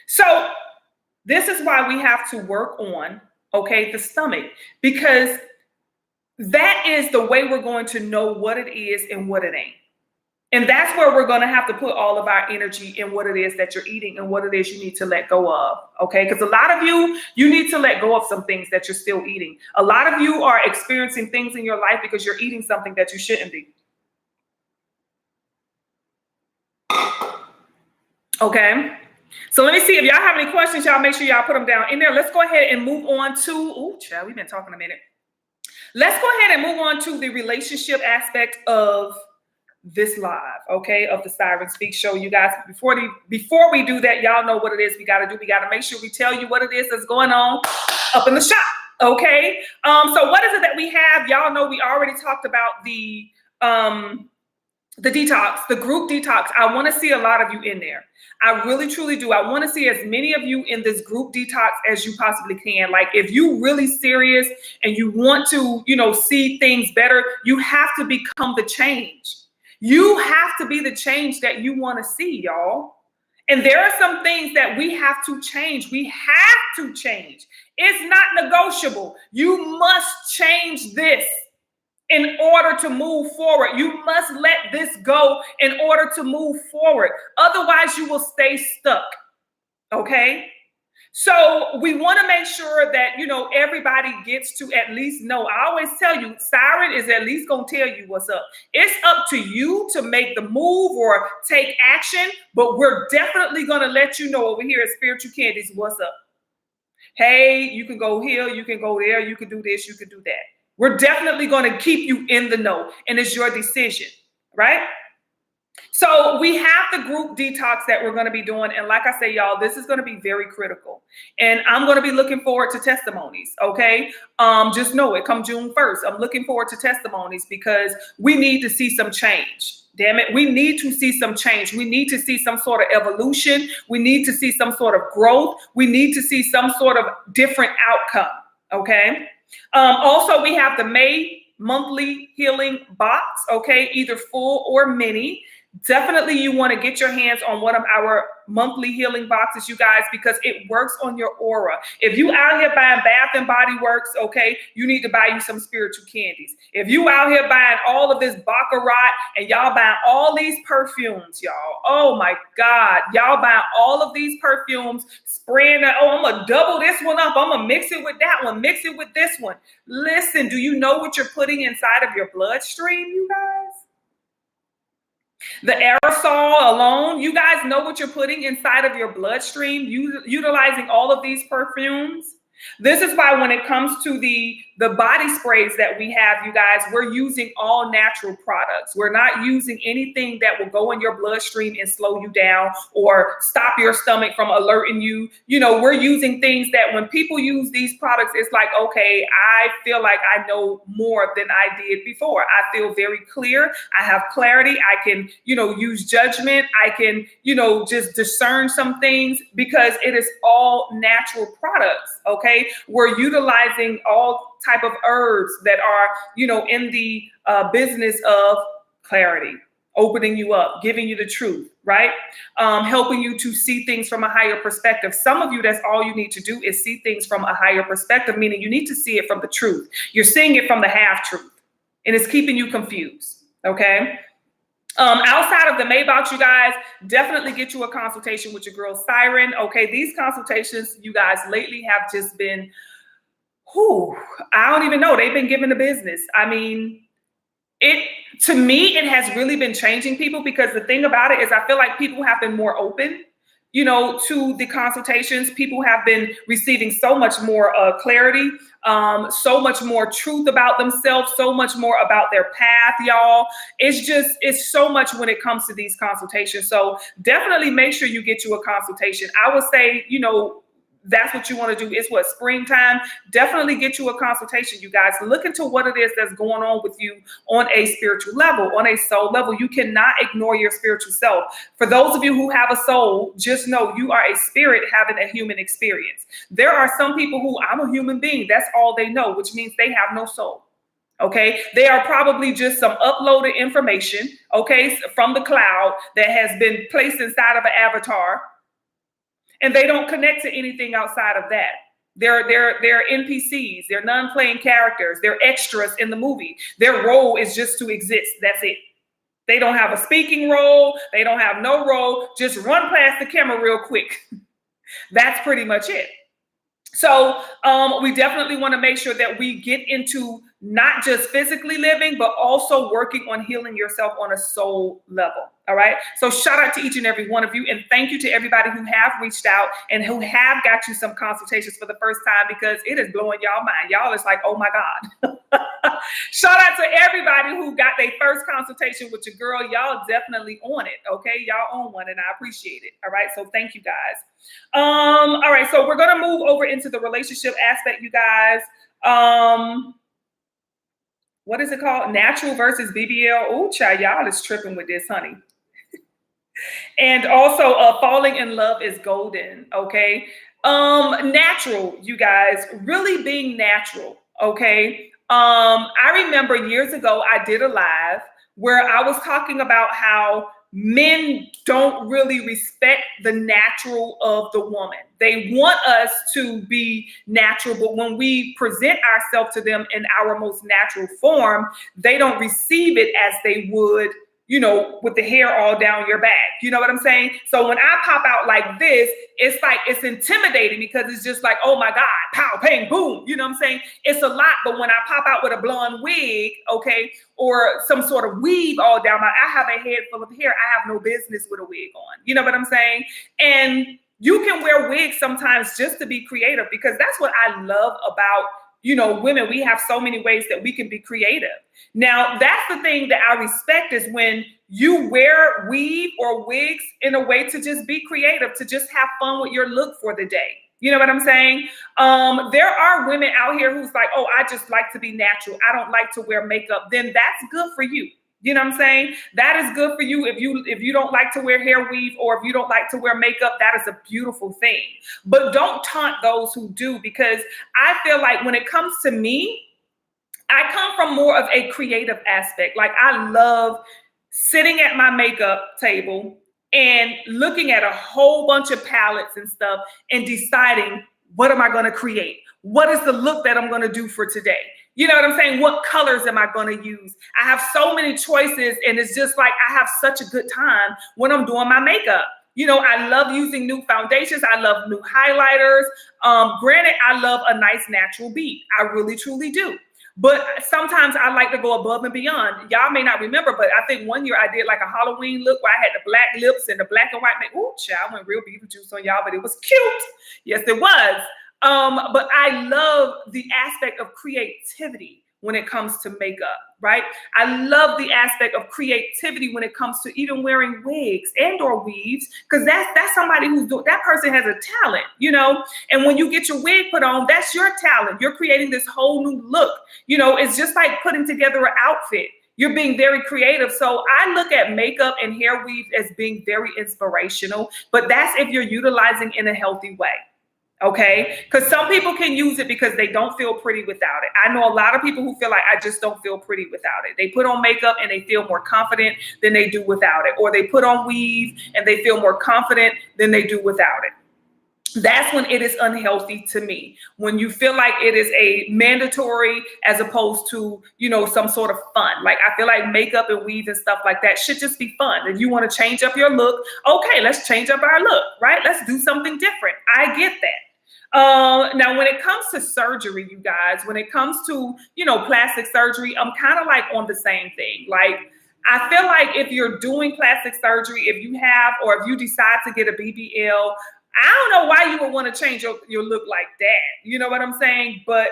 So this is why we have to work on, okay, the stomach, because that is the way we're going to know what it is and what it ain't. And that's where we're going to have to put all of our energy in what it is that you're eating and what it is you need to let go of. Okay. Because a lot of you need to let go of some things that you're still eating. A lot of you are experiencing things in your life because you're eating something that you shouldn't be. Okay. So let me see if y'all have any questions. Y'all make sure y'all put them down in there. Let's go ahead and move on to, oh, child, we've been talking a minute. Let's go ahead and move on to the relationship aspect of this live, okay, of the Siren Speak show. You guys, before we do that, y'all know what it is we got to do. We got to make sure we tell you what it is that's going on up in the shop, okay? So what is it that we have? Y'all know we already talked about the detox, the group detox. I want to see a lot of you in there. I really, truly do. I want to see as many of you in this group detox as you possibly can. Like, if you really serious and you want to, see things better, you have to become the change. You have to be the change that you want to see, y'all. And there are some things that we have to change. We have to change. It's not negotiable. You must change this in order to move forward. You must let this go in order to move forward. Otherwise, you will stay stuck. Okay? So we want to make sure that, everybody gets to at least know. I always tell you, Siren is at least going to tell you what's up. It's up to you to make the move or take action, but we're definitely going to let you know over here at Spiritual Candies what's up. Hey, you can go here, you can go there, you can do this, you can do that. We're definitely going to keep you in the know, and it's your decision, right? So we have the group detox that we're going to be doing. And like I say, y'all, this is going to be very critical. And I'm going to be looking forward to testimonies. Okay. Just know it, come June 1st. I'm looking forward to testimonies because we need to see some change. Damn it. We need to see some change. We need to see some sort of evolution. We need to see some sort of growth. We need to see some sort of different outcome. Okay. Also, we have the May monthly healing box. Okay. Either full or mini. Definitely you want to get your hands on one of our monthly healing boxes, you guys, because it works on your aura. If you out here buying Bath and Body Works, okay, you need to buy you some Spiritual Candies. If you out here buying all of this Baccarat and y'all buying all these perfumes, y'all, oh my God, y'all buying all of these perfumes, spraying that, oh, I'm going to double this one up. I'm going to mix it with that one, mix it with this one. Listen, do you know what you're putting inside of your bloodstream, you guys? The aerosol alone, you guys know what you're putting inside of your bloodstream, utilizing all of these perfumes. This is why when it comes to the body sprays that we have, you guys, we're using all natural products. We're not using anything that will go in your bloodstream and slow you down or stop your stomach from alerting you. We're using things that when people use these products, it's like, okay, I feel like I know more than I did before. I feel very clear. I have clarity. I can, use judgment. I can, just discern some things because it is all natural products. Okay. We're utilizing all type of herbs that are, in the business of clarity, opening you up, giving you the truth, right? Helping you to see things from a higher perspective. Some of you, that's all you need to do is see things from a higher perspective, meaning you need to see it from the truth. You're seeing it from the half truth, and it's keeping you confused. Okay. Outside of the Maybox, you guys, definitely get you a consultation with your girl Siren. Okay, these consultations, you guys, lately have just been, I don't even know. They've been given the business. I mean, To me, it has really been changing people, because the thing about it is I feel like people have been more open, to the consultations. People have been receiving so much more clarity, so much more truth about themselves, so much more about their path, y'all. It's so much when it comes to these consultations. So definitely make sure you get you a consultation. I would say, that's what you want to do. It's springtime. Definitely get you a consultation, you guys. Look into what it is that's going on with you on a spiritual level, on a soul level. You cannot ignore your spiritual self. For those of you who have a soul, just know you are a spirit having a human experience. There are some people who, I'm a human being. That's all they know, which means they have no soul. Okay, they are probably just some uploaded information, okay, from the cloud that has been placed inside of an avatar. And they don't connect to anything outside of that. They're NPCs. They're non-playing characters. They're extras in the movie. Their role is just to exist. That's it. They don't have a speaking role. They don't have no role. Just run past the camera real quick. That's pretty much it. So we definitely want to make sure that we get into not just physically living, but also working on healing yourself on a soul level. All right. So shout out to each and every one of you. And thank you to everybody who have reached out and who have got you some consultations for the first time, because it is blowing y'all mind. Y'all is like, oh my God. Shout out to everybody who got their first consultation with your girl. Y'all definitely on it. Okay. Y'all on one, and I appreciate it. All right. So thank you guys. All right. So we're going to move over into the relationship aspect, you guys. What is it called? Natural versus BBL. Oh, child, y'all is tripping with this, honey. And also falling in love is golden. Okay. Natural, you guys, really being natural. Okay. I remember years ago, I did a live where I was talking about how men don't really respect the natural of the woman. They want us to be natural, but when we present ourselves to them in our most natural form, they don't receive it as they would, with the hair all down your back. You know what I'm saying? So when I pop out like this, it's like, it's intimidating, because it's just like, oh my God, pow, bang, boom. You know what I'm saying? It's a lot. But when I pop out with a blonde wig, okay, or some sort of weave all down I have a head full of hair. I have no business with a wig on. You know what I'm saying? And you can wear wigs sometimes just to be creative, because that's what I love about women. We have so many ways that we can be creative. Now, that's the thing that I respect, is when you wear weave or wigs in a way to just be creative, to just have fun with your look for the day. You know what I'm saying? There are women out here who's like, oh, I just like to be natural. I don't like to wear makeup. Then that's good for you. You know what I'm saying? That is good for you. If you don't like to wear hair weave, or if you don't like to wear makeup, that is a beautiful thing. But don't taunt those who do, because I feel like when it comes to me, I come from more of a creative aspect. Like, I love sitting at my makeup table and looking at a whole bunch of palettes and stuff and deciding, what am I going to create? What is the look that I'm going to do for today? You know what I'm saying? What colors am I going to use? I have so many choices, and it's just like, I have such a good time when I'm doing my makeup. I love using new foundations. I love new highlighters. Granted, I love a nice natural beat. I really, truly do. But sometimes I like to go above and beyond. Y'all may not remember, but I think one year I did like a Halloween look where I had the black lips and the black and white makeup. Ooh, child, I went real Beetlejuice on y'all, but it was cute. Yes, it was. But I love the aspect of creativity when it comes to makeup, right? I love the aspect of creativity when it comes to even wearing wigs and or weaves, because that's somebody who's doing, that person has a talent, and when you get your wig put on, that's your talent. You're creating this whole new look. It's just like putting together an outfit. You're being very creative. So I look at makeup and hair weave as being very inspirational, but that's if you're utilizing in a healthy way. Okay, because some people can use it because they don't feel pretty without it. I know a lot of people who feel like, I just don't feel pretty without it. They put on makeup and they feel more confident than they do without it. Or they put on weave and they feel more confident than they do without it. That's when it is unhealthy to me. When you feel like it is a mandatory as opposed to, some sort of fun. Like, I feel like makeup and weave and stuff like that should just be fun. If you want to change up your look, okay, let's change up our look, right? Let's do something different. I get that. Now, when it comes to surgery, you guys, when it comes to, plastic surgery, I'm kind of like on the same thing. Like, I feel like if you're doing plastic surgery, if you have, or if you decide to get a BBL, I don't know why you would want to change your look like that. You know what I'm saying? But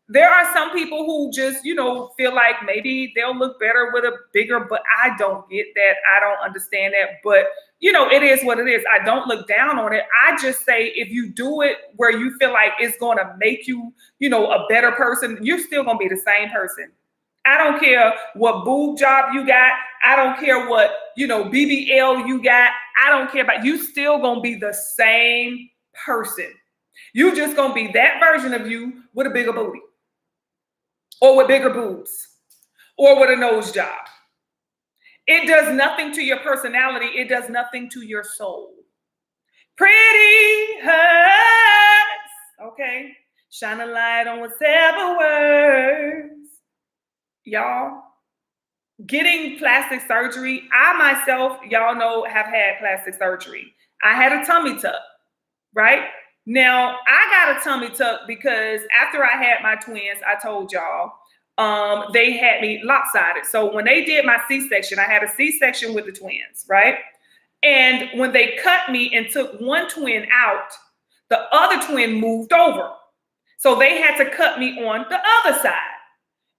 there are some people who just, feel like maybe they'll look better with a bigger, but I don't get that. I don't understand that. But, it is what it is. I don't look down on it. I just say if you do it where you feel like it's going to make you, a better person, you're still going to be the same person. I don't care what boob job you got. I don't care what, BBL you got. I don't care about, you still going to be the same person. You just going to be that version of you with a bigger booty, or with bigger boobs, or with a nose job. It does nothing to your personality. It does nothing to your soul. Pretty hurts. Okay. Shine a light on whatever words. Y'all, getting plastic surgery, I myself, y'all know, have had plastic surgery. I had a tummy tuck, right? Now, I got a tummy tuck because after I had my twins, I told y'all, they had me lopsided. So when they did my C-section, I had a C-section with the twins, right? And when they cut me and took one twin out, the other twin moved over. So they had to cut me on the other side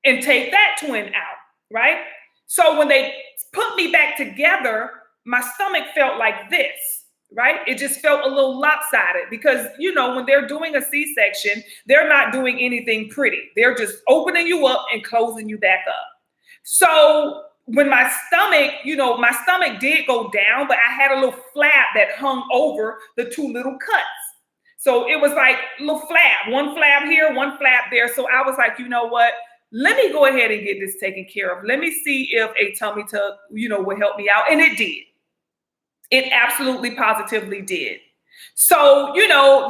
and take that twin out, right? So when they put me back together, my stomach felt like this, right? It just felt a little lopsided because, when they're doing a C-section, they're not doing anything pretty. They're just opening you up and closing you back up. So when my stomach did go down, but I had a little flap that hung over the two little cuts. So it was like a little flap, one flap here, one flap there. So I was like, you know what? Let me go ahead and get this taken care of. Let me see if a tummy tuck, will help me out. And it did. It absolutely positively did. So,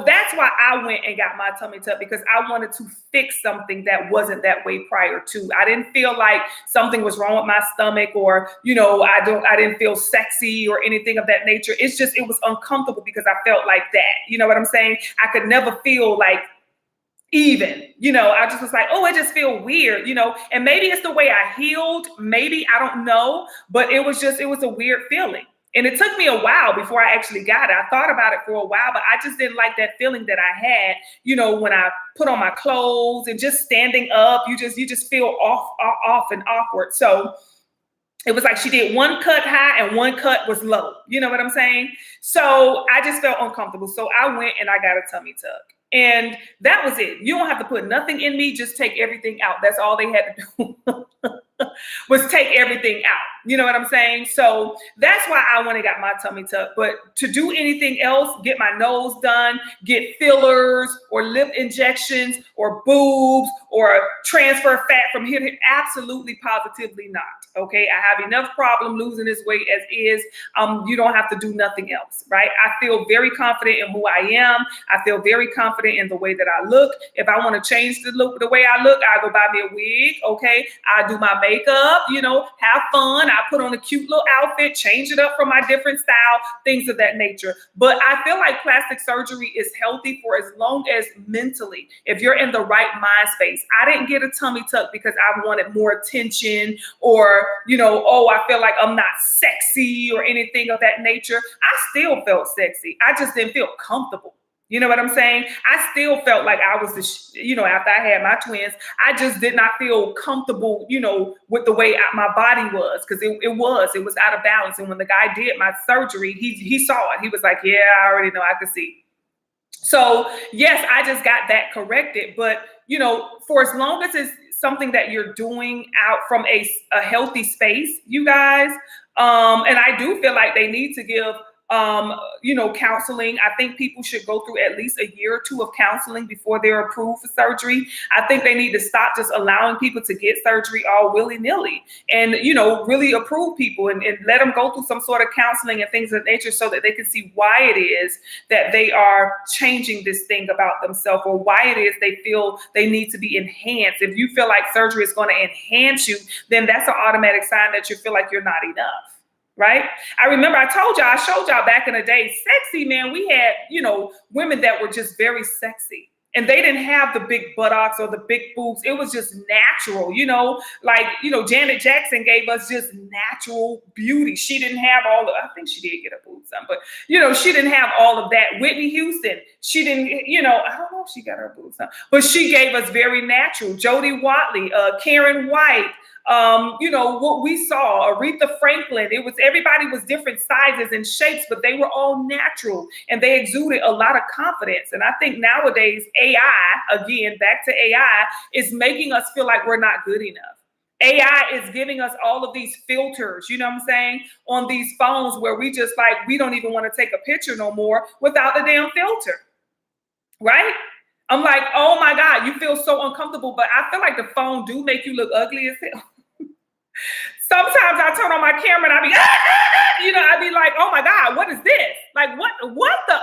that's why I went and got my tummy tuck, because I wanted to fix something that wasn't that way prior to. I didn't feel like something was wrong with my stomach, or, I didn't feel sexy or anything of that nature. It's just, it was uncomfortable because I felt like that. You know what I'm saying? I could never feel like even, I just was like, oh, it just feel weird, and maybe it's the way I healed. Maybe, I don't know, but it was a weird feeling. And it took me a while before I actually got it. I thought about it for a while, but I just didn't like that feeling that I had, when I put on my clothes and just standing up, you just feel off and awkward. So it was like she did one cut high and one cut was low. You know what I'm saying? So I just felt uncomfortable. So I went and I got a tummy tuck. And that was it. You don't have to put nothing in me. Just take everything out. That's all they had to do was take everything out. You know what I'm saying? So that's why I went and got my tummy tuck. But to do anything else, get my nose done, get fillers or lip injections or boobs or transfer fat from here, absolutely positively not. Okay. I have enough problem losing this weight as is. You don't have to do nothing else, right? I feel very confident in who I am. I feel very confident in the way that I look. If I want to change the way I look, I go buy me a wig. Okay. I do my makeup, have fun. I put on a cute little outfit, change it up for my different style, things of that nature. But I feel like plastic surgery is healthy for as long as mentally, if you're in the right mind space. I didn't get a tummy tuck because I wanted more attention or, I feel like I'm not sexy or anything of that nature. I still felt sexy. I just didn't feel comfortable. You know what I'm saying? I still felt like I was after I had my twins, I just did not feel comfortable, with the way my body was, because it was out of balance. And when the guy did my surgery, he saw it. He was like, yeah, I already know, I could see. So yes, I just got that corrected. But, for as long as it's something that you're doing out from a healthy space, you guys, and I do feel like they need to give counseling. I think people should go through at least a year or two of counseling before they're approved for surgery. I think they need to stop just allowing people to get surgery all willy-nilly and, really approve people and let them go through some sort of counseling and things of that nature so that they can see why it is that they are changing this thing about themselves or why it is they feel they need to be enhanced. If you feel like surgery is going to enhance you, then that's an automatic sign that you feel like you're not enough. right? I remember I showed y'all back in the day, sexy, man, we had, women that were just very sexy. And they didn't have the big buttocks or the big boobs. It was just natural, Janet Jackson gave us just natural beauty. She didn't have I think she did get her boobs done, but, she didn't have all of that. Whitney Houston, she didn't, I don't know if she got her boobs done, but she gave us very natural. Jodie Watley, Karen White, what we saw, Aretha Franklin, everybody was different sizes and shapes, but they were all natural and they exuded a lot of confidence. And I think nowadays AI, again, back to AI, is making us feel like we're not good enough. AI is giving us all of these filters, you know what I'm saying, on these phones where we just we don't even want to take a picture no more without the damn filter, right? I'm like, oh my God, you feel so uncomfortable, but I feel like the phone do make you look ugly as hell. Sometimes I turn on my camera and I'd be like, oh my God, what is this? Like, what the?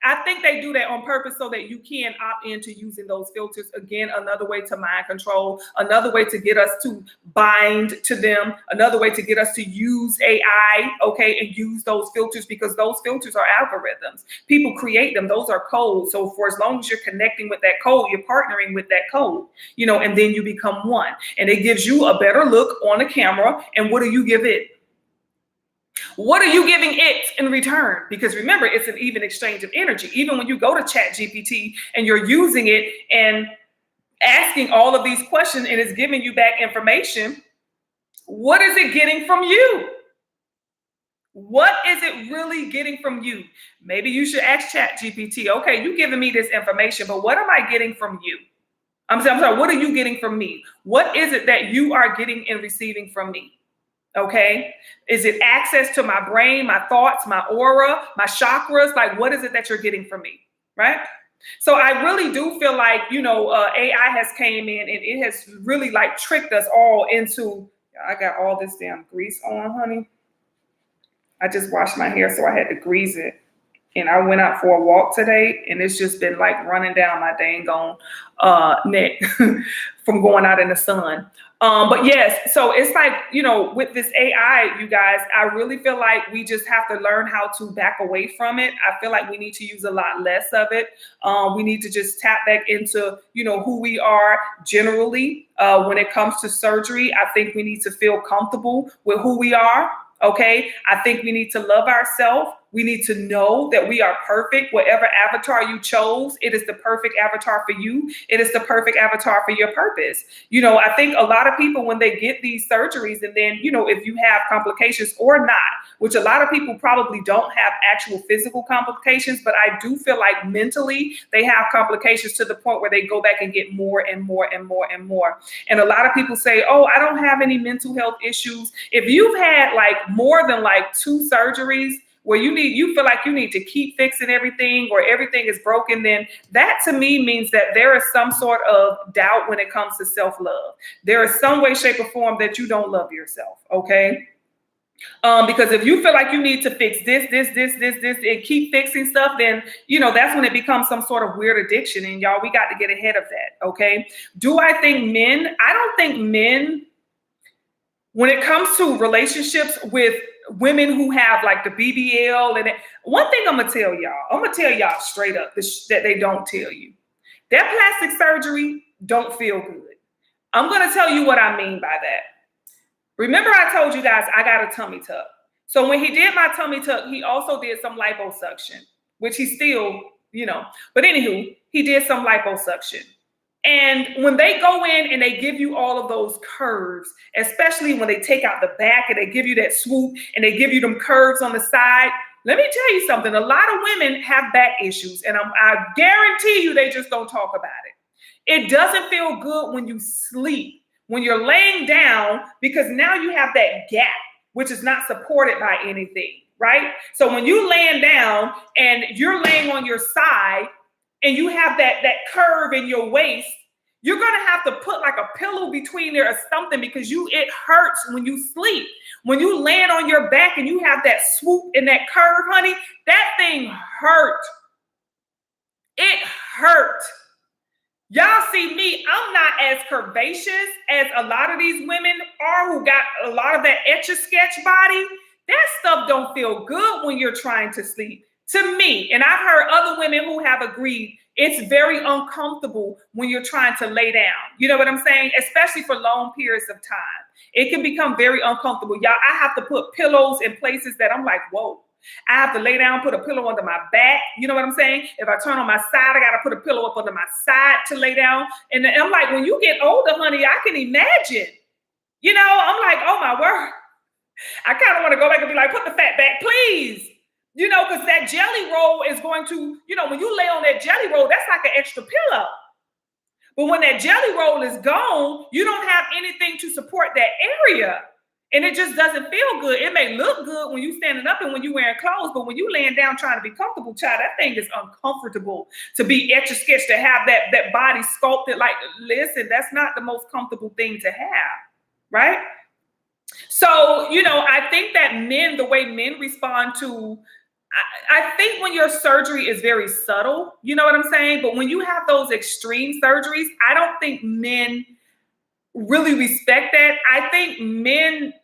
I think they do that on purpose so that you can opt into using those filters. Again, another way to mind control, another way to get us to bind to them, another way to get us to use AI, okay, and use those filters, because those filters are algorithms. People create them. Those are codes. So for as long as you're connecting with that code, you're partnering with that code, and then you become one. And it gives you a better look on the camera. And what do you give it? What are you giving it in return? Because remember, it's an even exchange of energy. Even when you go to ChatGPT and you're using it and asking all of these questions and it's giving you back information, what is it getting from you? What is it really getting from you? Maybe you should ask ChatGPT, okay, you giving me this information, but what am I getting from you? I'm sorry, what are you getting from me? What is it that you are getting and receiving from me? Okay. Is it access to my brain, my thoughts, my aura, my chakras? Like, what is it that you're getting from me? Right. So I really do feel like, AI has came in and it has really tricked us all into, I got all this damn grease on, honey. I just washed my hair, so I had to grease it. And I went out for a walk today and it's just been running down my dang on neck from going out in the sun. But yes, so it's with this AI, you guys, I really feel like we just have to learn how to back away from it. I feel like we need to use a lot less of it. We need to just tap back into, who we are generally when it comes to surgery. I think we need to feel comfortable with who we are. Okay. I think we need to love ourselves. We need to know that we are perfect. Whatever avatar you chose, it is the perfect avatar for you. It is the perfect avatar for your purpose. I think a lot of people, when they get these surgeries and then, if you have complications or not, which a lot of people probably don't have actual physical complications, but I do feel like mentally they have complications to the point where they go back and get more and more and more and more. And a lot of people say, oh, I don't have any mental health issues. If you've had more than 2 surgeries, where you feel like you need to keep fixing everything or everything is broken, then that to me means that there is some sort of doubt when it comes to self-love. There is some way, shape, or form that you don't love yourself, okay? Because if you feel like you need to fix this, and keep fixing stuff, then, that's when it becomes some sort of weird addiction. And y'all, we got to get ahead of that, okay? Do I think men? I don't think men, when it comes to relationships with women who have the BBL and one thing I'm gonna tell y'all straight up that they don't tell you, that plastic surgery don't feel good. I'm gonna tell you what I mean by that. Remember I told you guys I got a tummy tuck. So when he did my tummy tuck, he also did some liposuction, which he still, but anywho, he did some liposuction. And when they go in and they give you all of those curves, especially when they take out the back and they give you that swoop and they give you them curves on the side, let me tell you something. A lot of women have back issues, and I guarantee you they just don't talk about it. It doesn't feel good when you sleep, when you're laying down, because now you have that gap, which is not supported by anything, right? So when you're laying down and you're laying on your side, and you have that curve in your waist, you're gonna have to put a pillow between there or something, because it hurts when you sleep. When you land on your back and you have that swoop and that curve, honey, that thing hurt. It hurt. Y'all see me, I'm not as curvaceous as a lot of these women are who got a lot of that Etch-a-Sketch body. That stuff don't feel good when you're trying to sleep. To me, and I've heard other women who have agreed, it's very uncomfortable when you're trying to lay down. You know what I'm saying? Especially for long periods of time. It can become very uncomfortable. Y'all, I have to put pillows in places that I'm like, whoa. I have to lay down, put a pillow under my back. You know what I'm saying? If I turn on my side, I got to put a pillow up under my side to lay down. And I'm like, when you get older, honey, I can imagine. You know, I'm like, oh my word. I kind of want to go back and be like, put the fat back, please. You know, because that jelly roll is going to, you know, when you lay on that jelly roll, that's like an extra pillow. But when that jelly roll is gone, you don't have anything to support that area. And it just doesn't feel good. It may look good when you're standing up and when you're wearing clothes, but when you're laying down trying to be comfortable, child, that thing is uncomfortable to be etch-a-sketch, to have that body sculpted. Like, listen, that's not the most comfortable thing to have, right? So, you know, I think that men, the way men respond to, I think when your surgery is very subtle, you know what I'm saying? But when you have those extreme surgeries, I don't think men really respect that. I think men,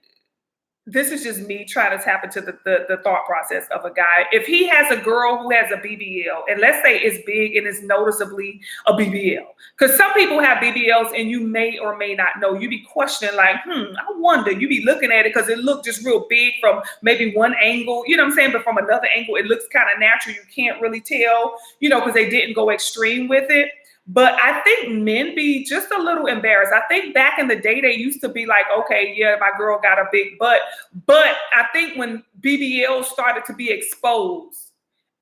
this is just me trying to tap into the thought process of a guy. If he has a girl who has a BBL, and let's say it's big and it's noticeably a BBL, because some people have BBLs and you may or may not know. You be questioning like, I wonder. You be looking at it because it looked just real big from maybe one angle, you know what I'm saying? But from another angle, it looks kind of natural. You can't really tell, you know, because they didn't go extreme with it. But I think men be just a little embarrassed. I think back in the day, they used to be like, okay, yeah, my girl got a big butt. But I think when BBLs started to be exposed,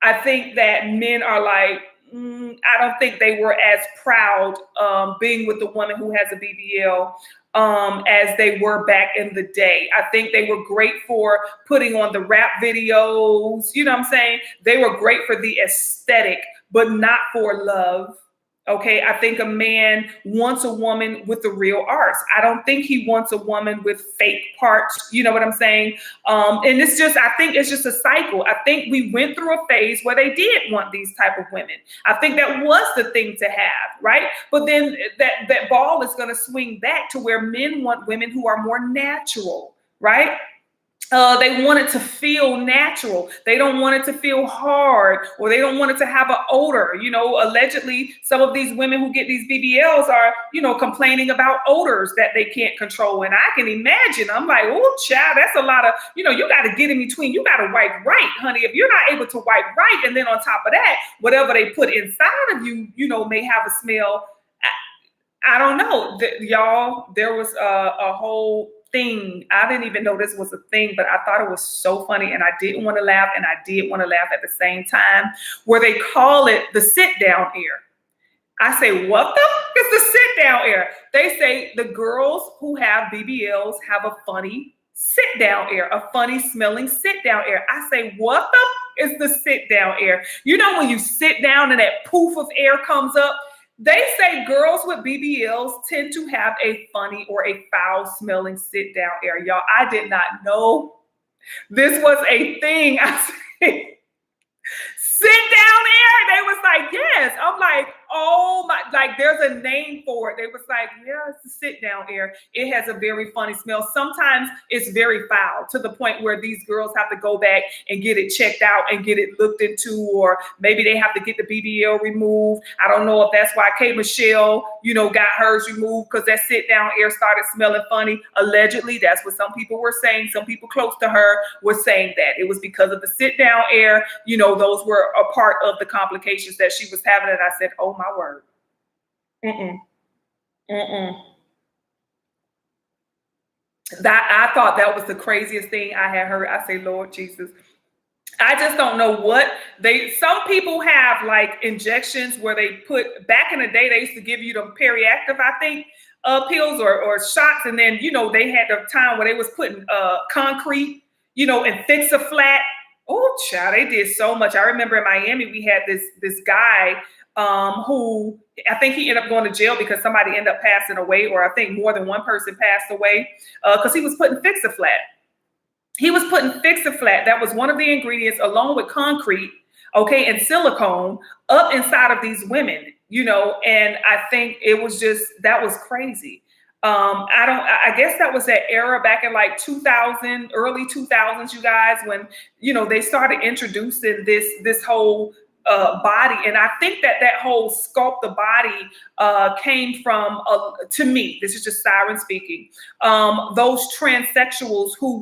I think that men are like, I don't think they were as proud being with the woman who has a BBL as they were back in the day. I think they were great for putting on the rap videos. You know what I'm saying? They were great for the aesthetic, but not for love. Okay, I think a man wants a woman with the real arts. I don't think he wants a woman with fake parts. You know what I'm saying? And it's just, I think it's just a cycle. I think we went through a phase where they did want these type of women. I think that was the thing to have, right? But then that ball is going to swing back to where men want women who are more natural, right? They want it to feel natural. They don't want it to feel hard, or they don't want it to have an odor. You know, allegedly, some of these women who get these BBLs are, you know, complaining about odors that they can't control. And I can imagine, I'm like, oh, child, that's a lot of, you know, you got to get in between. You got to wipe right, honey. If you're not able to wipe right, and then on top of that, whatever they put inside of you, you know, may have a smell. I don't know, y'all. There was a whole thing. I didn't even know this was a thing, but I thought it was so funny, and I didn't want to laugh, and I did want to laugh at the same time, where they call it the sit down air. I say, what the fuck is the sit down air? They say the girls who have BBLs have a funny sit down air, a funny smelling sit down air. I say, what the fuck is the sit down air? You know, when you sit down and that poof of air comes up, they say girls with BBLs tend to have a funny or a foul-smelling sit-down air. Y'all, I did not know this was a thing. I said, sit-down air? They was like, yes. I'm like, oh my, like there's a name for it. They was like, yeah, it's a sit-down air. It has a very funny smell. Sometimes it's very foul, to the point where these girls have to go back and get it checked out and get it looked into, or maybe they have to get the BBL removed. I don't know if that's why K. Michelle, you know, got hers removed, because that sit-down air started smelling funny. Allegedly, that's what some people were saying. Some people close to her were saying that it was because of the sit-down air. You know, those were a part of the complications that she was having. And I said, oh my word. That, I thought that was the craziest thing I had heard. I say, Lord Jesus, I just don't know what some people have, like injections where they put, back in the day, they used to give you them periactive, I think, pills or shots. And then, you know, they had the time where they was putting concrete, you know, and fix a flat. Oh, child, they did so much. I remember in Miami, we had this guy who, I think he ended up going to jail because somebody ended up passing away, or I think more than one person passed away, because he was putting fix-a-flat. He was putting fix-a-flat. That was one of the ingredients, along with concrete, okay, and silicone, up inside of these women, you know, and I think it was just, that was crazy. I guess that was that era back in like 2000, early 2000s, you guys, when, they started introducing this whole body. And I think that whole sculpt the body came from, to me, this is just Siren speaking, those transsexuals who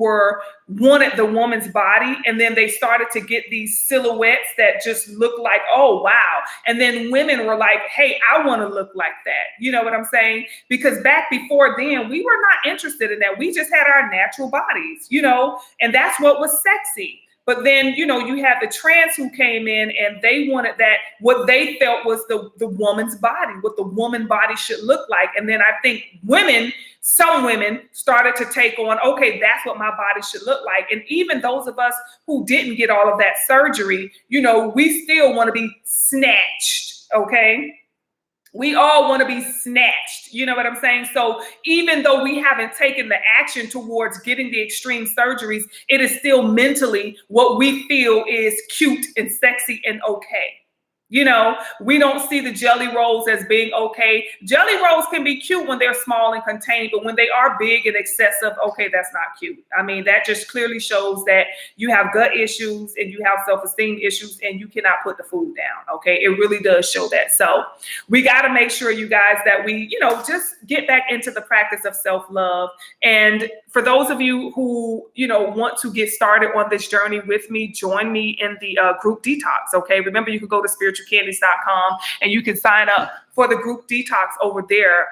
wanted the woman's body, and then they started to get these silhouettes that just look like, oh wow. And then women were like, hey, I want to look like that. You know what I'm saying? Because back before then, we were not interested in that. We just had our natural bodies, and that's what was sexy. But then, you had the trans who came in and they wanted that, what they felt was the woman's body, what the woman body should look like. And then I think some women started to take on, okay, that's what my body should look like. And even those of us who didn't get all of that surgery, we still want to be snatched, okay? We all want to be snatched. You know what I'm saying? So even though we haven't taken the action towards getting the extreme surgeries, it is still mentally what we feel is cute and sexy and okay. We don't see the jelly rolls as being okay. Jelly rolls can be cute when they're small and contained, but when they are big and excessive, okay, that's not cute. I mean, that just clearly shows that you have gut issues and you have self-esteem issues and you cannot put the food down, okay? It really does show that. So we got to make sure, you guys, that we, just get back into the practice of self-love. And for those of you who, want to get started on this journey with me, join me in the group detox, okay? Remember, you can go to spiritualcandies.com and you can sign up for the group detox over there,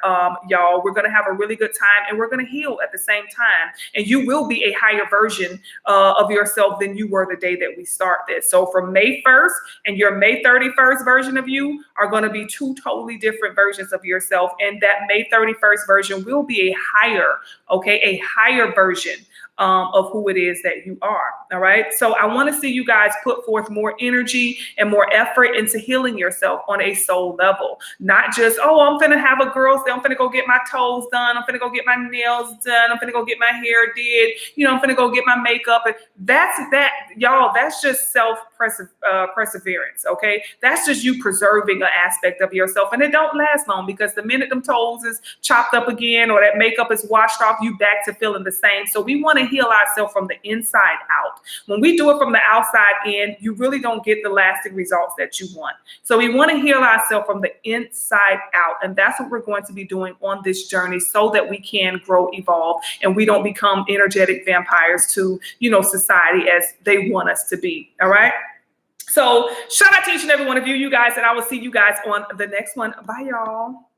y'all. We're going to have a really good time and we're going to heal at the same time. And you will be a higher version of yourself than you were the day that we start this. So from May 1st and your May 31st version of you are going to be two totally different versions of yourself. And that May 31st version will be a higher version of who it is that you are. All right. So I want to see you guys put forth more energy and more effort into healing yourself on a soul level. Not just, oh, I'm going to have a girl's day. I'm going to go get my toes done. I'm going to go get my nails done. I'm going to go get my hair did. I'm going to go get my makeup. And y'all, that's just perseverance. Okay. That's just you preserving an aspect of yourself. And it don't last long, because the minute them toes is chopped up again or that makeup is washed off, you back to feeling the same. So we want to heal ourselves from the inside out. When we do it from the outside in, you really don't get the lasting results that you want. So we want to heal ourselves from the inside out. And that's what we're going to be doing on this journey, so that we can grow, evolve, and we don't become energetic vampires to, society as they want us to be. All right. So shout out to each and every one of you guys, and I will see you guys on the next one. Bye, y'all.